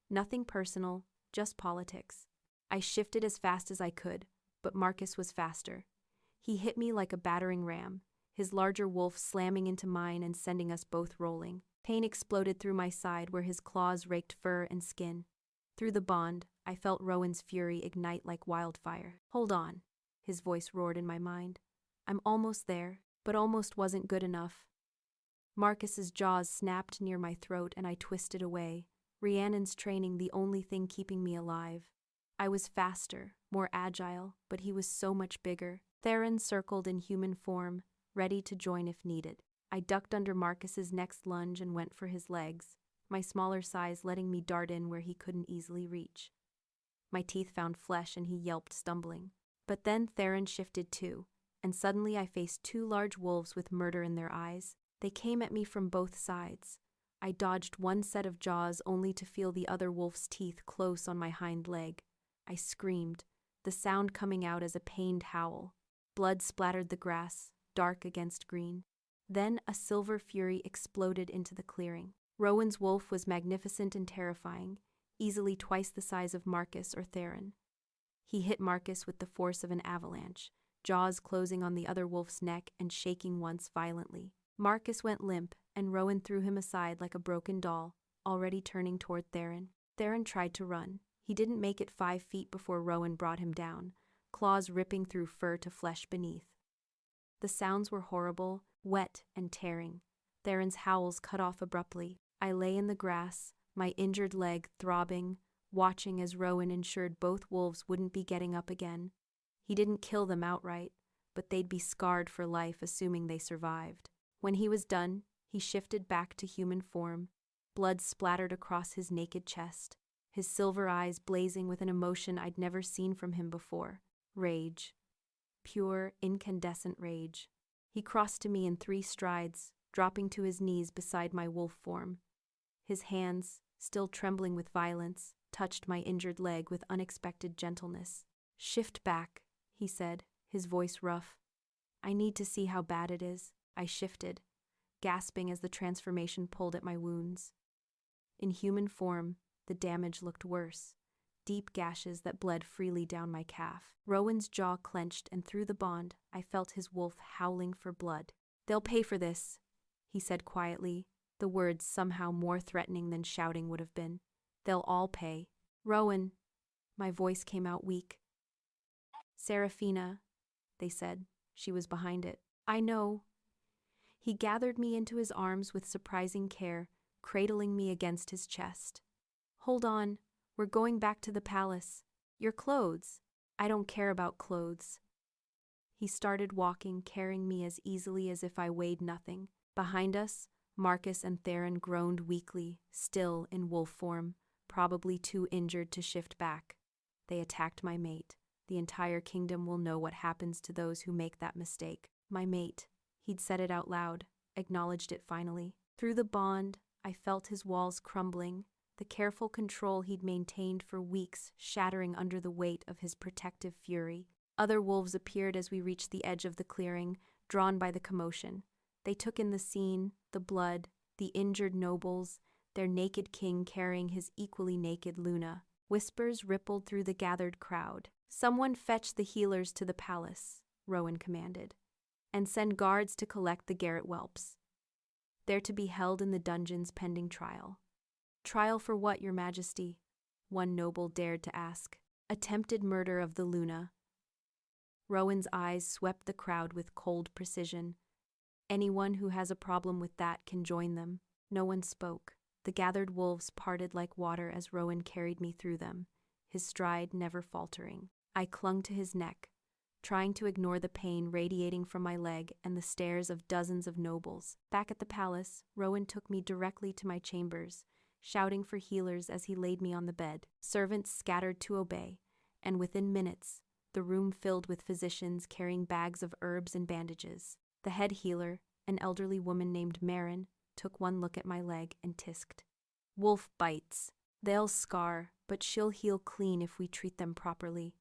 Nothing personal, just politics. I shifted as fast as I could, but Marcus was faster. He hit me like a battering ram, his larger wolf slamming into mine and sending us both rolling. Pain exploded through my side where his claws raked fur and skin. Through the bond, I felt Rowan's fury ignite like wildfire. "Hold on," his voice roared in my mind. "I'm almost there," but almost wasn't good enough. Marcus's jaws snapped near my throat and I twisted away, Rhiannon's training the only thing keeping me alive. I was faster, more agile, but he was so much bigger. Theron circled in human form, ready to join if needed. I ducked under Marcus's next lunge and went for his legs, my smaller size letting me dart in where he couldn't easily reach. My teeth found flesh and he yelped, stumbling. But then Theron shifted too, and suddenly I faced 2 large wolves with murder in their eyes. They came at me from both sides. I dodged one set of jaws only to feel the other wolf's teeth close on my hind leg. I screamed, the sound coming out as a pained howl. Blood splattered the grass, dark against green. Then a silver fury exploded into the clearing. Rowan's wolf was magnificent and terrifying, easily twice the size of Marcus or Theron. He hit Marcus with the force of an avalanche, jaws closing on the other wolf's neck and shaking once violently. Marcus went limp, and Rowan threw him aside like a broken doll, already turning toward Theron. Theron tried to run. He didn't make it 5 feet before Rowan brought him down, claws ripping through fur to flesh beneath. The sounds were horrible, wet and tearing. Theron's howls cut off abruptly. I lay in the grass, my injured leg throbbing, watching as Rowan ensured both wolves wouldn't be getting up again. He didn't kill them outright, but they'd be scarred for life assuming they survived. When he was done, he shifted back to human form. Blood splattered across his naked chest, his silver eyes blazing with an emotion I'd never seen from him before. Rage. Pure, incandescent rage. He crossed to me in 3 strides, dropping to his knees beside my wolf form. His hands, still trembling with violence, touched my injured leg with unexpected gentleness. "Shift back," he said, his voice rough. "I need to see how bad it is." I shifted, gasping as the transformation pulled at my wounds. In human form, the damage looked worse. Deep gashes that bled freely down my calf. Rowan's jaw clenched, and through the bond, I felt his wolf howling for blood. "They'll pay for this," he said quietly, the words somehow more threatening than shouting would have been. "They'll all pay." "Rowan," my voice came out weak. "Seraphina," they said. She was behind it. "I know." He gathered me into his arms with surprising care, cradling me against his chest. "Hold on, we're going back to the palace. Your clothes." "I don't care about clothes." He started walking, carrying me as easily as if I weighed nothing. Behind us, Marcus and Theron groaned weakly, still in wolf form, probably too injured to shift back. They attacked my mate. The entire kingdom will know what happens to those who make that mistake. My mate. He'd said it out loud, acknowledged it finally. Through the bond, I felt his walls crumbling, the careful control he'd maintained for weeks shattering under the weight of his protective fury. Other wolves appeared as we reached the edge of the clearing, drawn by the commotion. They took in the scene, the blood, the injured nobles, their naked king carrying his equally naked Luna. Whispers rippled through the gathered crowd. "Someone fetch the healers to the palace," Rowan commanded, "and send guards to collect the garret whelps. They're to be held in the dungeons pending trial." "Trial for what, your majesty?" one noble dared to ask. "Attempted murder of the Luna." Rowan's eyes swept the crowd with cold precision. "Anyone who has a problem with that can join them." No one spoke. The gathered wolves parted like water as Rowan carried me through them, his stride never faltering. I clung to his neck, trying to ignore the pain radiating from my leg and the stares of dozens of nobles. Back at the palace, Rowan took me directly to my chambers, shouting for healers as he laid me on the bed. Servants scattered to obey, and within minutes, the room filled with physicians carrying bags of herbs and bandages. The head healer, an elderly woman named Marin, took one look at my leg and tisked. "Wolf bites. They'll scar, but she'll heal clean if we treat them properly."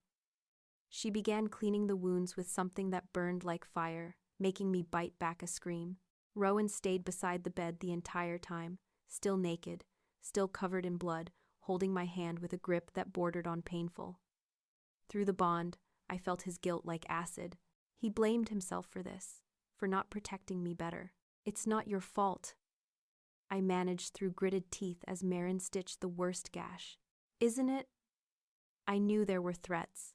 She began cleaning the wounds with something that burned like fire, making me bite back a scream. Rowan stayed beside the bed the entire time, still naked, still covered in blood, holding my hand with a grip that bordered on painful. Through the bond, I felt his guilt like acid. He blamed himself for this, for not protecting me better. "It's not your fault," I managed through gritted teeth as Marin stitched the worst gash. "Isn't it?" I knew there were threats.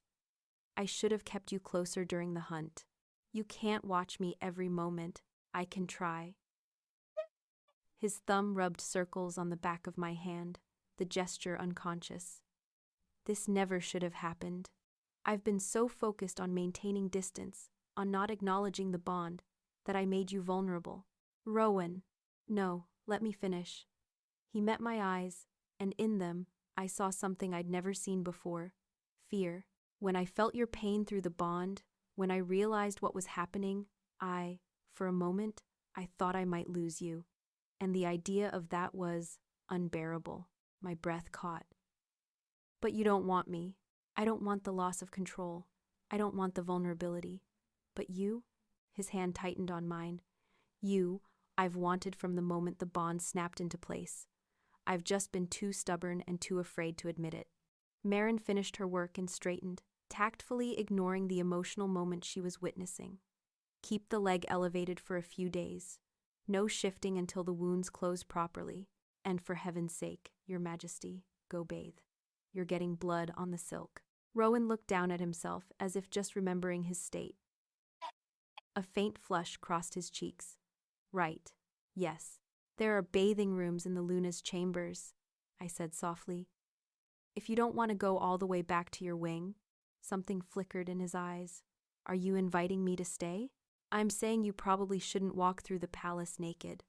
"I should have kept you closer during the hunt. You can't watch me every moment. I can try." His thumb rubbed circles on the back of my hand, the gesture unconscious. "This never should have happened. I've been so focused on maintaining distance, on not acknowledging the bond, that I made you vulnerable." "Rowan." "No, let me finish." He met my eyes, and in them, I saw something I'd never seen before: fear. "When I felt your pain through the bond, when I realized what was happening, for a moment, I thought I might lose you." and the idea of that was unbearable. My breath caught. But you don't want me. I don't want the loss of control. I don't want the vulnerability. But you? His hand tightened on mine. You, I've wanted from the moment the bond snapped into place. I've just been too stubborn and too afraid to admit it. Marin finished her work and straightened, tactfully ignoring the emotional moment she was witnessing. Keep the leg elevated for a few days. No shifting until the wounds close properly. And for heaven's sake, Your Majesty, go bathe. You're getting blood on the silk. Rowan looked down at himself as if just remembering his state. A faint flush crossed his cheeks. Right. Yes. There are bathing rooms in the Luna's chambers, I said softly. If you don't want to go all the way back to your wing, something flickered in his eyes. Are you inviting me to stay? I'm saying you probably shouldn't walk through the palace naked.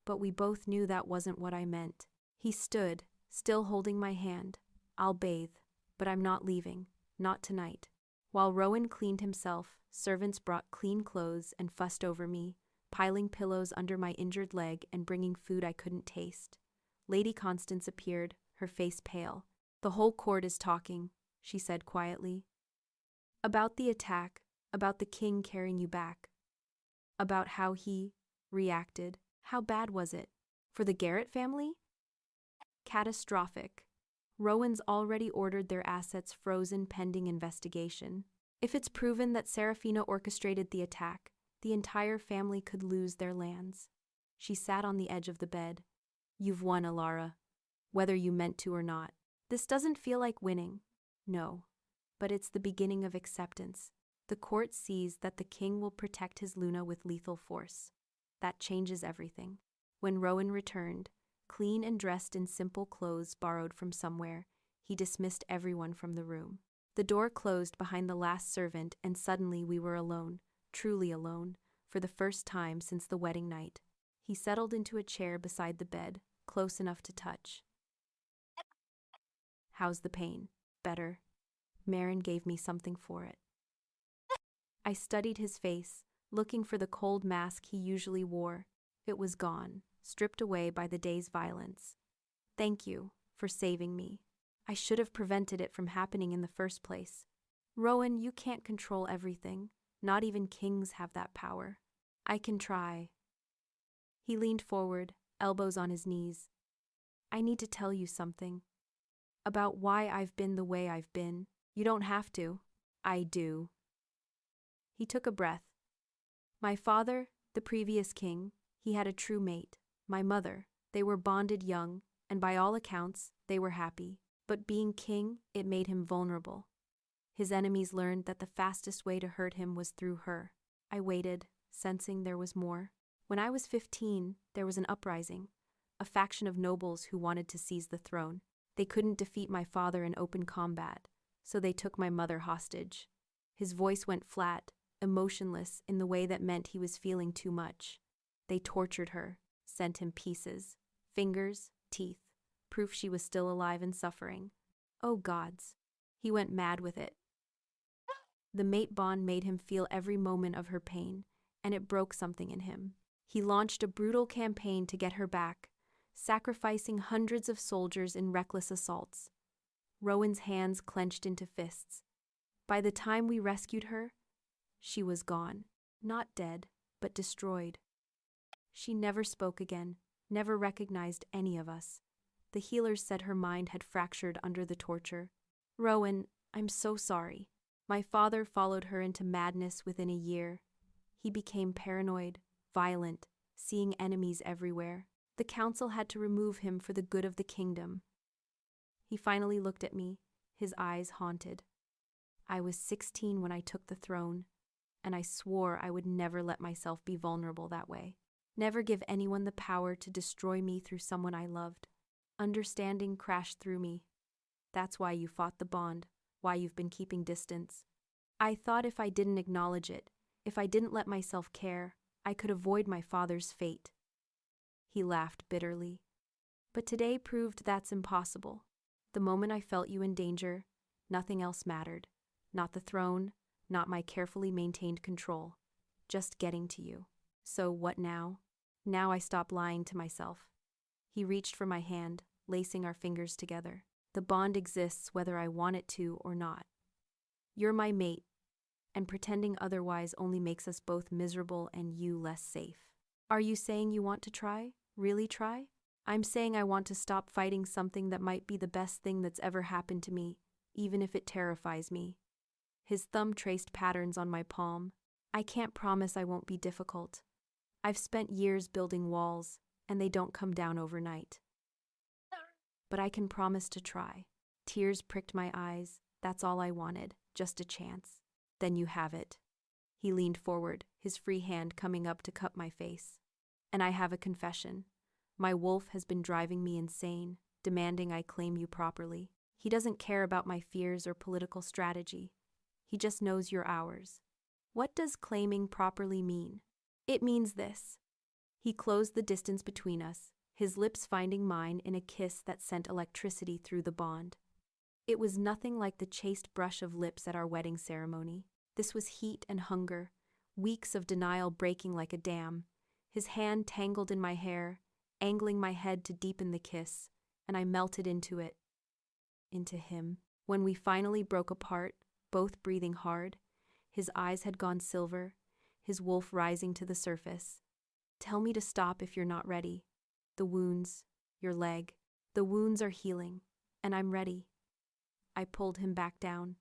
But we both knew that wasn't what I meant. He stood, still holding my hand. I'll bathe, but I'm not leaving, not tonight. While Rowan cleaned himself, servants brought clean clothes and fussed over me, piling pillows under my injured leg and bringing food I couldn't taste. Lady Constance appeared, her face pale. The whole court is talking, she said quietly. About the attack, about the king carrying you back. About how he reacted. How bad was it? For the Garrett family? Catastrophic. Rowan's already ordered their assets frozen pending investigation. If it's proven that Serafina orchestrated the attack, the entire family could lose their lands. She sat on the edge of the bed. You've won, Elara. Whether you meant to or not. This doesn't feel like winning. No. But it's the beginning of acceptance. The court sees that the king will protect his Luna with lethal force. That changes everything. When Rowan returned, clean and dressed in simple clothes borrowed from somewhere, he dismissed everyone from the room. The door closed behind the last servant, and suddenly we were alone, truly alone, for the first time since the wedding night. He settled into a chair beside the bed, close enough to touch. How's the pain? Better. Marin gave me something for it. I studied his face, looking for the cold mask he usually wore. It was gone, stripped away by the day's violence. Thank you for saving me. I should have prevented it from happening in the first place. Rowan, you can't control everything. Not even kings have that power. I can try. He leaned forward, elbows on his knees. I need to tell you something. About why I've been the way I've been. You don't have to. I do. He took a breath. My father, the previous king, he had a true mate. My mother, they were bonded young, and by all accounts, they were happy. But being king, it made him vulnerable. His enemies learned that the fastest way to hurt him was through her. I waited, sensing there was more. When I was 15, there was an uprising, a faction of nobles who wanted to seize the throne. They couldn't defeat my father in open combat, so they took my mother hostage. His voice went flat, emotionless in the way that meant he was feeling too much. They tortured her, sent him pieces, fingers, teeth, proof she was still alive and suffering. Oh gods. He went mad with it. The mate bond made him feel every moment of her pain, and it broke something in him. He launched a brutal campaign to get her back, sacrificing hundreds of soldiers in reckless assaults. Rowan's hands clenched into fists. By the time we rescued her, she was gone. Not dead, but destroyed. She never spoke again, never recognized any of us. The healers said her mind had fractured under the torture. Rowan, I'm so sorry. My father followed her into madness within a year. He became paranoid, violent, seeing enemies everywhere. The council had to remove him for the good of the kingdom. He finally looked at me, his eyes haunted. I was 16 when I took the throne, and I swore I would never let myself be vulnerable that way. Never give anyone the power to destroy me through someone I loved. Understanding crashed through me. That's why you fought the bond, why you've been keeping distance. I thought if I didn't acknowledge it, if I didn't let myself care, I could avoid my father's fate. He laughed bitterly. But today proved that's impossible. The moment I felt you in danger, nothing else mattered. Not the throne, not my carefully maintained control. Just getting to you. So what now? Now I stopped lying to myself. He reached for my hand, lacing our fingers together. The bond exists whether I want it to or not. You're my mate, and pretending otherwise only makes us both miserable and you less safe. Are you saying you want to try? Really try? I'm saying I want to stop fighting something that might be the best thing that's ever happened to me, even if it terrifies me. His thumb traced patterns on my palm. I can't promise I won't be difficult. I've spent years building walls, and they don't come down overnight. But I can promise to try. Tears pricked my eyes. That's all I wanted, just a chance. Then you have it. He leaned forward, his free hand coming up to cup my face. And I have a confession. My wolf has been driving me insane, demanding I claim you properly. He doesn't care about my fears or political strategy. He just knows you're ours. What does claiming properly mean? It means this. He closed the distance between us, his lips finding mine in a kiss that sent electricity through the bond. It was nothing like the chaste brush of lips at our wedding ceremony. This was heat and hunger, weeks of denial breaking like a dam. His hand tangled in my hair, angling my head to deepen the kiss, and I melted into it. Into him. When we finally broke apart, both breathing hard, his eyes had gone silver, his wolf rising to the surface. Tell me to stop if you're not ready. The wounds, your leg, the wounds are healing, and I'm ready. I pulled him back down.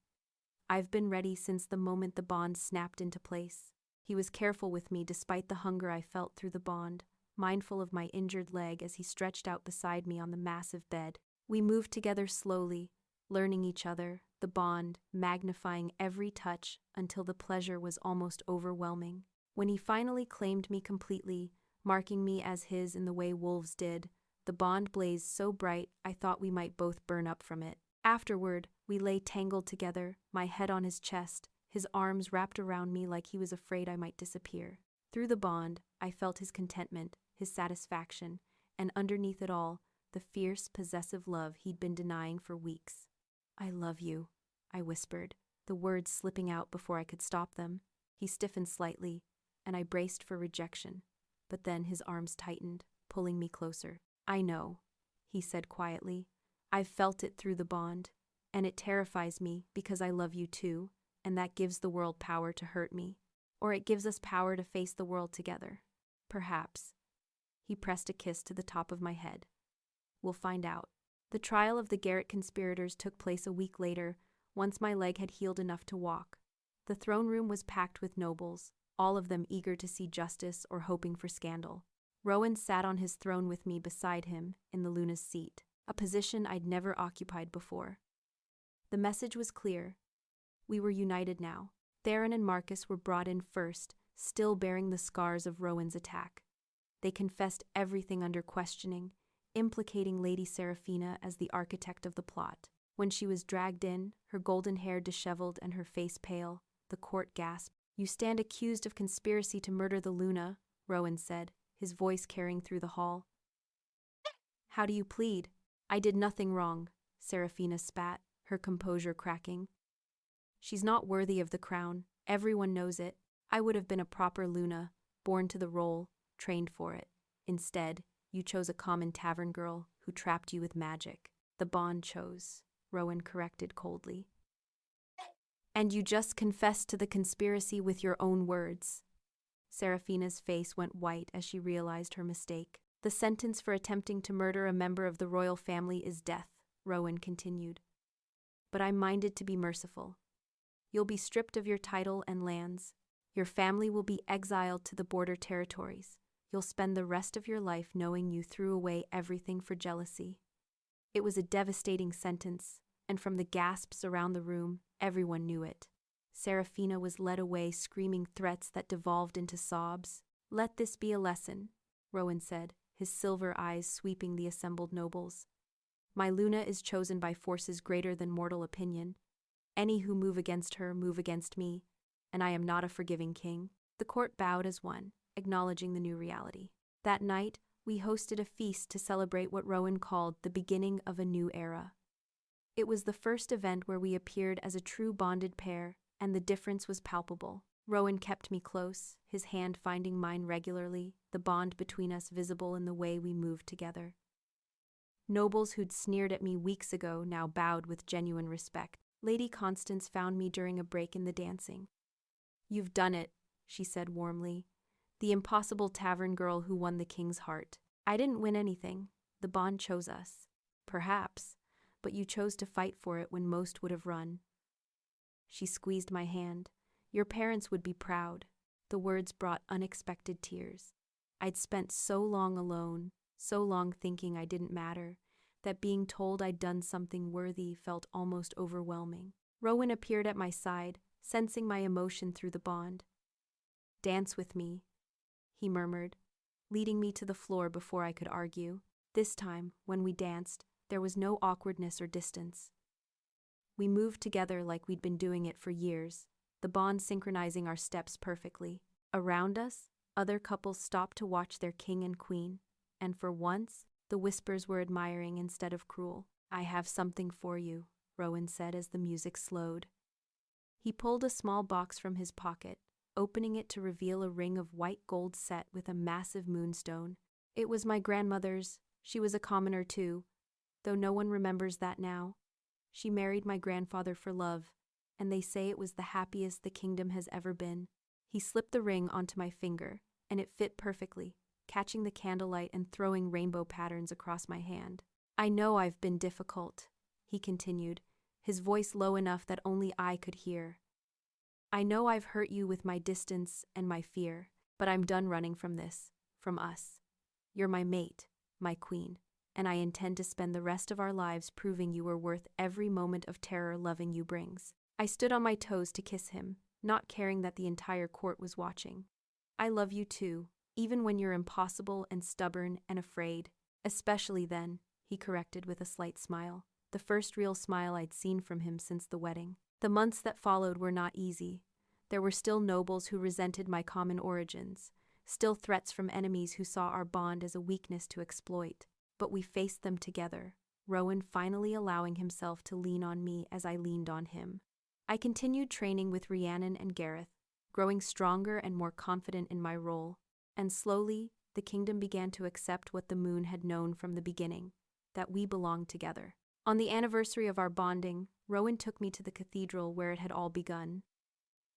I've been ready since the moment the bond snapped into place. He was careful with me despite the hunger I felt through the bond, mindful of my injured leg as he stretched out beside me on the massive bed. We moved together slowly, learning each other, the bond magnifying every touch until the pleasure was almost overwhelming. When he finally claimed me completely, marking me as his in the way wolves did, the bond blazed so bright I thought we might both burn up from it. Afterward, we lay tangled together, my head on his chest, his arms wrapped around me like he was afraid I might disappear. Through the bond, I felt his contentment, his satisfaction, and underneath it all, the fierce, possessive love he'd been denying for weeks. I love you, I whispered, the words slipping out before I could stop them. He stiffened slightly, and I braced for rejection. But then his arms tightened, pulling me closer. I know, he said quietly. I've felt it through the bond, and it terrifies me because I love you too, and that gives the world power to hurt me. Or it gives us power to face the world together. Perhaps. He pressed a kiss to the top of my head. We'll find out. The trial of the Garrett conspirators took place a week later, once my leg had healed enough to walk. The throne room was packed with nobles, all of them eager to see justice or hoping for scandal. Rowan sat on his throne with me beside him, in the Luna's seat, a position I'd never occupied before. The message was clear. We were united now. Theron and Marcus were brought in first, still bearing the scars of Rowan's attack. They confessed everything under questioning, implicating Lady Seraphina as the architect of the plot. When she was dragged in, her golden hair disheveled and her face pale, the court gasped. You stand accused of conspiracy to murder the Luna, Rowan said, his voice carrying through the hall. How do you plead? I did nothing wrong, Seraphina spat, her composure cracking. She's not worthy of the crown. Everyone knows it. I would have been a proper Luna, born to the role, trained for it. Instead, you chose a common tavern girl who trapped you with magic. The bond chose, Rowan corrected coldly. And you just confessed to the conspiracy with your own words. Seraphina's face went white as she realized her mistake. The sentence for attempting to murder a member of the royal family is death, Rowan continued. But I'm minded to be merciful. You'll be stripped of your title and lands. Your family will be exiled to the border territories. You'll spend the rest of your life knowing you threw away everything for jealousy. It was a devastating sentence, and from the gasps around the room, everyone knew it. Seraphina was led away screaming threats that devolved into sobs. Let this be a lesson, Rowan said, his silver eyes sweeping the assembled nobles. My Luna is chosen by forces greater than mortal opinion. Any who move against her move against me, and I am not a forgiving king. The court bowed as one, acknowledging the new reality. That night, we hosted a feast to celebrate what Rowan called the beginning of a new era. It was the first event where we appeared as a true bonded pair, and the difference was palpable. Rowan kept me close, his hand finding mine regularly, the bond between us visible in the way we moved together. Nobles who'd sneered at me weeks ago now bowed with genuine respect. Lady Constance found me during a break in the dancing. "You've done it," she said warmly. "The impossible tavern girl who won the king's heart. I didn't win anything. The bond chose us. Perhaps, but you chose to fight for it when most would have run." She squeezed my hand. "Your parents would be proud." The words brought unexpected tears. I'd spent so long alone, so long thinking I didn't matter, that being told I'd done something worthy felt almost overwhelming. Rowan appeared at my side, sensing my emotion through the bond. "Dance with me," he murmured, leading me to the floor before I could argue. This time, when we danced, there was no awkwardness or distance. We moved together like we'd been doing it for years, the bond synchronizing our steps perfectly. Around us, other couples stopped to watch their king and queen, and for once, the whispers were admiring instead of cruel. "I have something for you," Rowan said as the music slowed. He pulled a small box from his pocket, opening it to reveal a ring of white gold set with a massive moonstone. It was my grandmother's. She was a commoner too, though no one remembers that now. She married my grandfather for love, and they say it was the happiest the kingdom has ever been. He slipped the ring onto my finger, and it fit perfectly, catching the candlelight and throwing rainbow patterns across my hand. "I know I've been difficult," he continued, his voice low enough that only I could hear. "I know I've hurt you with my distance and my fear, but I'm done running from this, from us. You're my mate, my queen, and I intend to spend the rest of our lives proving you are worth every moment of terror loving you brings." I stood on my toes to kiss him, not caring that the entire court was watching. "I love you too, even when you're impossible and stubborn and afraid. Especially then," he corrected with a slight smile, the first real smile I'd seen from him since the wedding. The months that followed were not easy. There were still nobles who resented my common origins, still threats from enemies who saw our bond as a weakness to exploit. But we faced them together, Rowan finally allowing himself to lean on me as I leaned on him. I continued training with Rhiannon and Gareth, growing stronger and more confident in my role, and slowly, the kingdom began to accept what the moon had known from the beginning, that we belonged together. On the anniversary of our bonding, Rowan took me to the cathedral where it had all begun.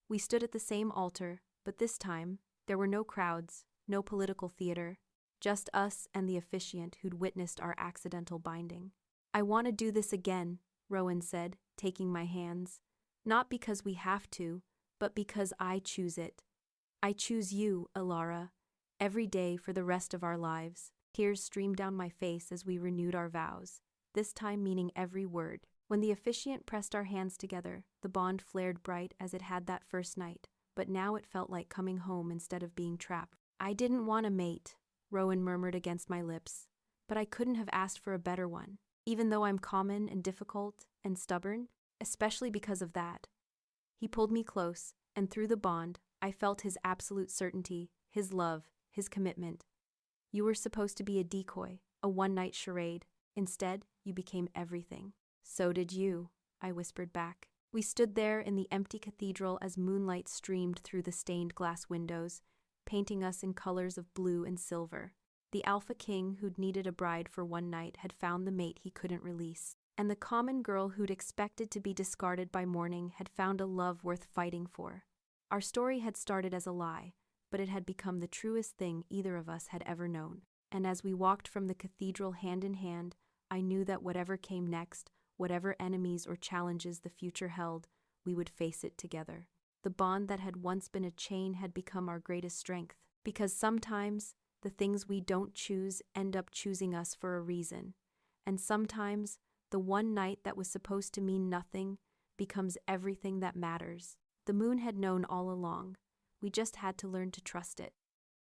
We stood at the same altar, but this time, there were no crowds, no political theater, just us and the officiant who'd witnessed our accidental binding. "I want to do this again," Rowan said, taking my hands. "Not because we have to, but because I choose it. I choose you, Elara, every day for the rest of our lives." Tears streamed down my face as we renewed our vows, this time meaning every word. When the officiant pressed our hands together, the bond flared bright as it had that first night, but now it felt like coming home instead of being trapped. "I didn't want a mate," Rowan murmured against my lips, "but I couldn't have asked for a better one, even though I'm common and difficult and stubborn, especially because of that." He pulled me close, and through the bond, I felt his absolute certainty, his love, his commitment. "You were supposed to be a decoy, a one-night charade. Instead, you became everything." "So did you," I whispered back. We stood there in the empty cathedral as moonlight streamed through the stained glass windows, painting us in colors of blue and silver. The Alpha King who'd needed a bride for one night had found the mate he couldn't release, and the common girl who'd expected to be discarded by morning had found a love worth fighting for. Our story had started as a lie, but it had become the truest thing either of us had ever known. And as we walked from the cathedral hand in hand, I knew that whatever came next, whatever enemies or challenges the future held, we would face it together. The bond that had once been a chain had become our greatest strength, because sometimes the things we don't choose end up choosing us for a reason, and sometimes the one night that was supposed to mean nothing becomes everything that matters. The moon had known all along. We just had to learn to trust it.